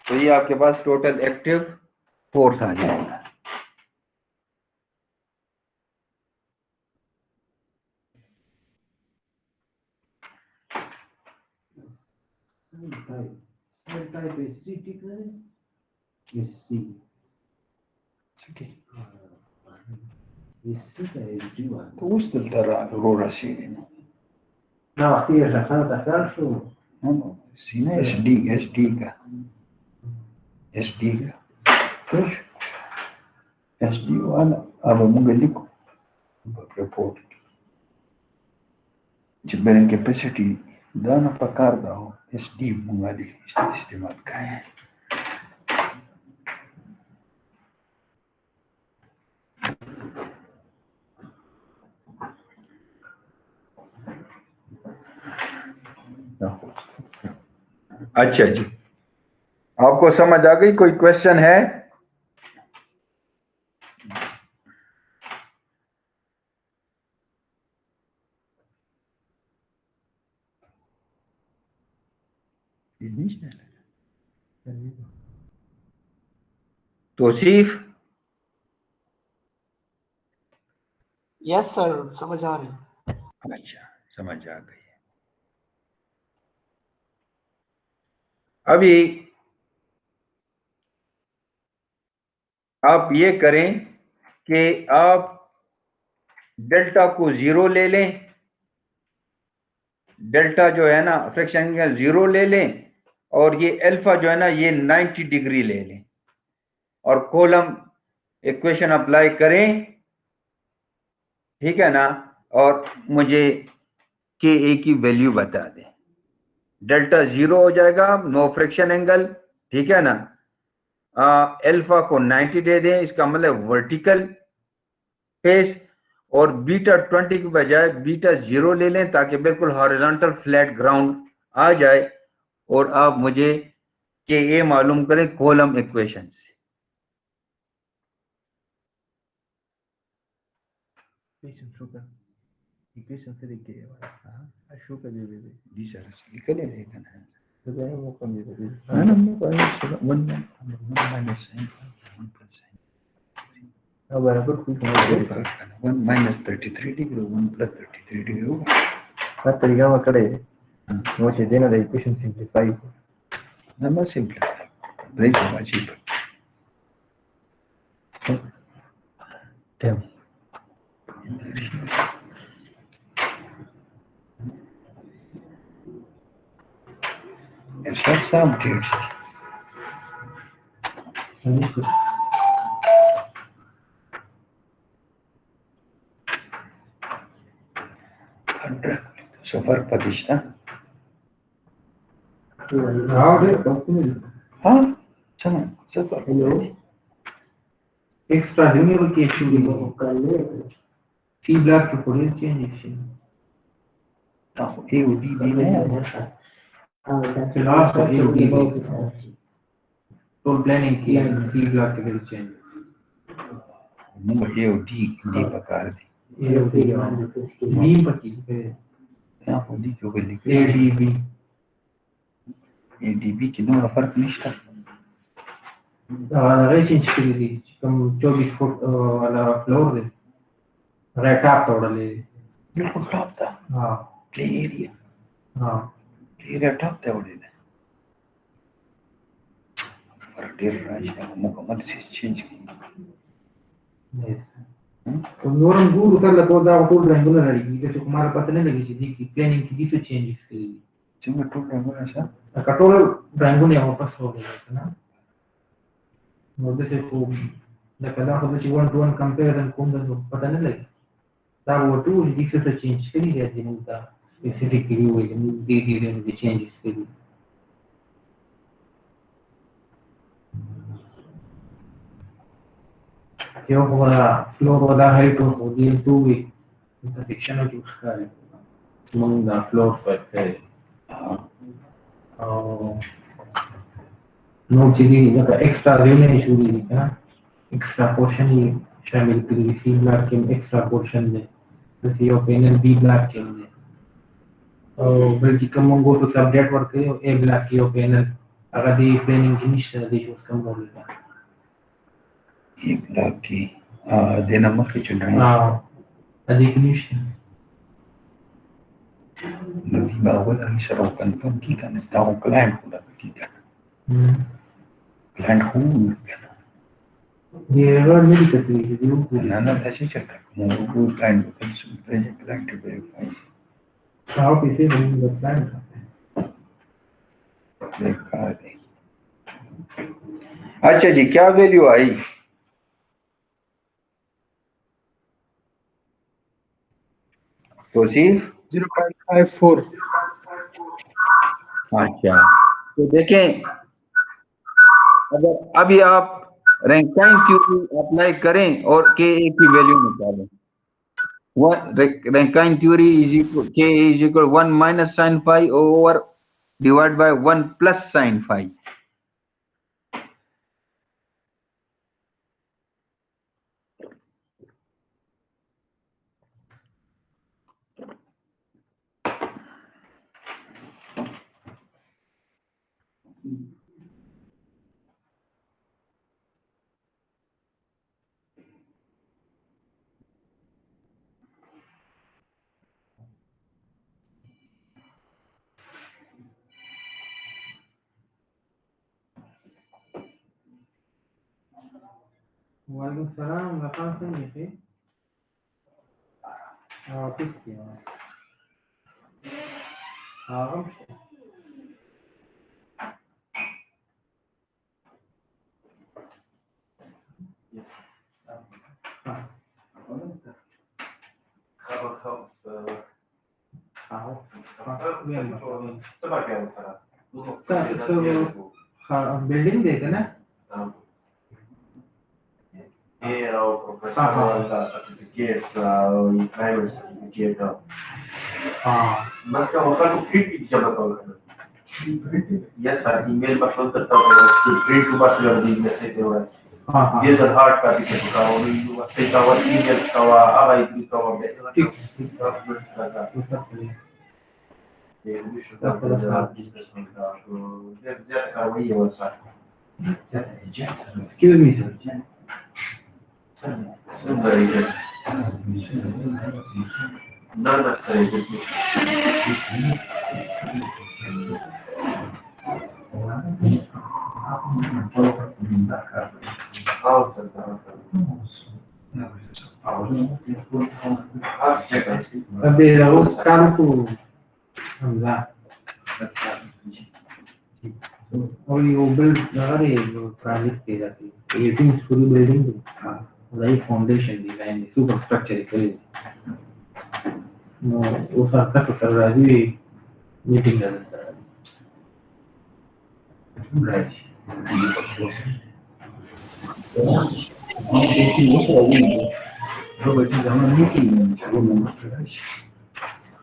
Speaker 3: तो ये आपके पास टोटल एक्टिव फोर्स आ जाएगा। SD wala aba mungaliko report जब बेरिंग कैपेसिटी दाना प्रकार दा हो SD mungali इस्तेमाल करें। अच्छा जी, आपको समझ आ गई? कोई क्वेश्चन है? तौसीफ
Speaker 2: यस सर, समझ आ रही है।
Speaker 3: अच्छा, समझ आ गई। अभी आप ये करें कि आप डेल्टा को 0 ले लें, डेल्टा जो है ना फ्रैक्शन एंगल 0 ले लें, और ये अल्फा जो है ना ये 90 डिग्री ले लें, और कॉलम इक्वेशन अप्लाई करें, ठीक है ना, और मुझे के ए की वैल्यू बता दें। डेल्टा 0 हो जाएगा, नो फ्रैक्शन एंगल, ठीक है ना। अल्फा को 90 दे दें, इसका मतलब वर्टिकल फेस, और बीटा 20 की बजाय बीटा 0 ले लें ताकि बिल्कुल हॉरिजॉन्टल फ्लैट ग्राउंड आ जाए, और आप मुझे के ए मालूम करें कॉलम इक्वेशन से।
Speaker 5: इक्वेशन से लिख के हां शो कर दे
Speaker 3: जी सर, लिख ले लेकिन है
Speaker 5: तो जाए वो कम दे दे
Speaker 3: है ना, वन माइनस साइन 1 प्लस
Speaker 5: अब बराबर कुछ नहीं
Speaker 3: sine 1 minus 33 degree 1 plus 33 degree होगा।
Speaker 5: का तरीका में करे वो से देना the equation simplify
Speaker 3: number simple break होगा जी
Speaker 5: टेम
Speaker 3: ऐसा सब डेट्स सफर प्रतिष्ठा हाँ चलो सफर
Speaker 5: हेलो एक्स्ट्रा रिन्यूएबल की शूटिंग टी ब्लॉक के पूरे चेंजेस
Speaker 3: तो ये भी नहीं
Speaker 5: the last of तो प्लानिंग की टी ब्लॉक के चेंज
Speaker 3: मुझे डी डी प्रकार दी
Speaker 5: ये बी पति
Speaker 3: क्या होगी क्यों बोली
Speaker 5: एडीबी
Speaker 3: एडीबी की दोनों फर्क नहीं था
Speaker 5: रेंज के लिए कम 24 फुट वाला फ्लोर दे राइट टॉप तोड़ले
Speaker 3: बिल्कुल टॉप था
Speaker 5: हां
Speaker 3: प्ले एरिया
Speaker 5: हां
Speaker 3: प्ले एरिया टॉप था वो पर डेर राइज का मुकम्मल से चेंज की
Speaker 5: तो नोरम गुरु कर तो दा टूल रेंगुलर है ये तो तुम्हारे पता नहीं लगी थी कि प्लानिंग की किस चेंजेस के लिए
Speaker 3: चंगा टूल रेंगुलर ऐसा
Speaker 5: कंट्रोल रेंगुलर वापस हो गया ना वो जैसे को कदा हो तो 1 to 1 कंपैरिजन कौन दा पता नहीं लगी दा वो टूल दिस से चेंज के लिए दिन दा स्पेसिफिकली वो दे चेंजेस के लिए क्यों हो रहा फ्लोर वाला हाइट हो दिए 2 वीक इंटरसेक्शन of उसका है among the floor पर है और नो चीज़ जब एक्स्ट्रा रेने इशू भी है ना एक्स्ट्रा पोर्शन ही शामिल करी सी ब्लॉक के एक्स्ट्रा पोर्शन में जैसे यो पैनल बी ब्लॉक के में और बल्कि कम मंगो तो सब्जेक्ट वर्क है ए ब्लॉक के यो पैनल अगर दी प्लानिंग की निश्चित दी उसका बोलेगा
Speaker 3: एक लाख की देना मत के चल रहे हैं
Speaker 5: हां अधिक निश्चित
Speaker 3: बाबू का सर कंफर्म की था ना क्लाइंट को की था क्लाइंट हो
Speaker 5: ये एरर मेरी तकलीफ है वो
Speaker 3: ना ना ऐसे चलता है वो क्लाइंट को प्रोजेक्ट क्लाइंट वेरीफाई
Speaker 5: आप इसे नहीं बताएं
Speaker 3: देखा है। अच्छा जी, क्या वैल्यू आई तौसीफ
Speaker 2: 0.54।
Speaker 3: अच्छा तो देखें, अगर अभी आप रैंकाइन थ्योरी अप्लाई करें और के ए की वैल्यू निकालें, Rankine theory is equal K is equal 1 minus sine phi over divide by 1 plus sine phi.
Speaker 5: वालेकुम सलाम कहाँ से हैं ये? ऑफिस के हाँ बिल्डिंग देखे ना professional certificates, private certificate. हाँ मैं क्या होगा तो प्रिंट जमा करूँगा यस सर ईमेल पर फोन करता हूँ प्रिंट बस कर दी मैसेज हुआ हाँ ये सर हार्ड कॉपी के का वो यूनिवर्सिटी का वो ईमेल्स का वो आईपी का वो ठीक डॉक्यूमेंट्स का ये इंग्लिश का बिजनेस का तो ज्यादा का वही है sir excuse me sir very good. No, that's very good. अबे वो काम को समझा और ये बिल्ड अरे वो प्रोजेक्ट की जाती है ये टीम पूरी बिल्डिंग वही फाउंडेशन डिजाइन सुपर स्ट्रक्चर के नो वो सब तक कर रहा है मीटिंग कर रहा है राइट रोबोट जमा मीटिंग में चलो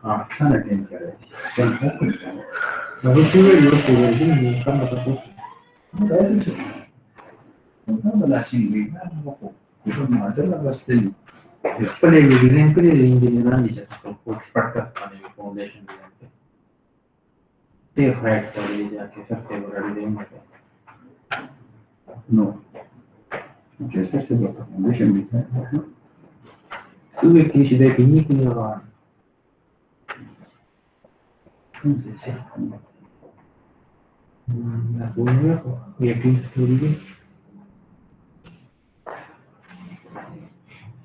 Speaker 5: हाँ खाना टेंशन कर रहा है मैं पूरे लोग को बिल्डिंग का मतलब Balancing itu adalah pasti. Pada design ke dia engineer ni jadi expert kan ये foundation design पे. Safe right कर ले जाके सबसे बड़ा design है. No. जैसे से बता foundation design है. तू एक चीज देख नहीं की होगा. जैसे ना बोलिए को ये चीज थोड़ी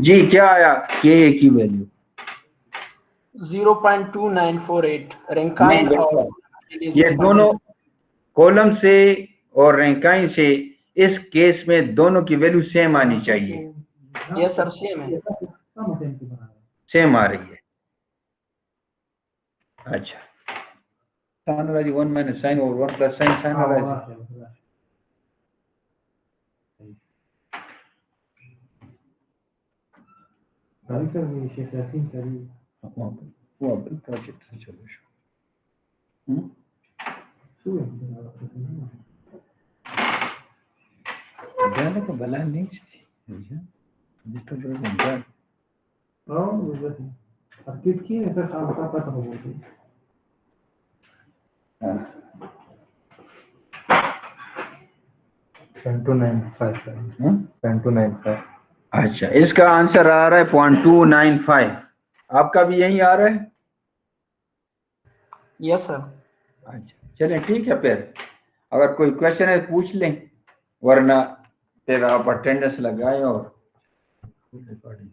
Speaker 3: जी क्या आया के की वैल्यू
Speaker 2: 0.2948 रैंकाइन और
Speaker 3: ये दोनों कॉलम से और रैंकाइन से इस केस में दोनों की वैल्यू सेम आनी चाहिए.
Speaker 2: यस सर सेम है
Speaker 3: सेम आ रही है. अच्छा साइन वाला जी 1 माइनस साइन और 1 प्लस साइन साइन वाला वो अब प्रोजेक्ट से चलो जाने को बला नहीं थी जितना लोग जान अब किसकी है सर आपका पता हो गई
Speaker 5: 10.295
Speaker 3: अच्छा इसका आंसर आ रहा है 0.295. आपका भी यही आ रहा है.
Speaker 2: Yes sir.
Speaker 3: अच्छा चलें ठीक है. फिर अगर कोई क्वेश्चन है पूछ लें वरना फिर आप अटेंडेंस लगाएं और रिकॉर्डिंग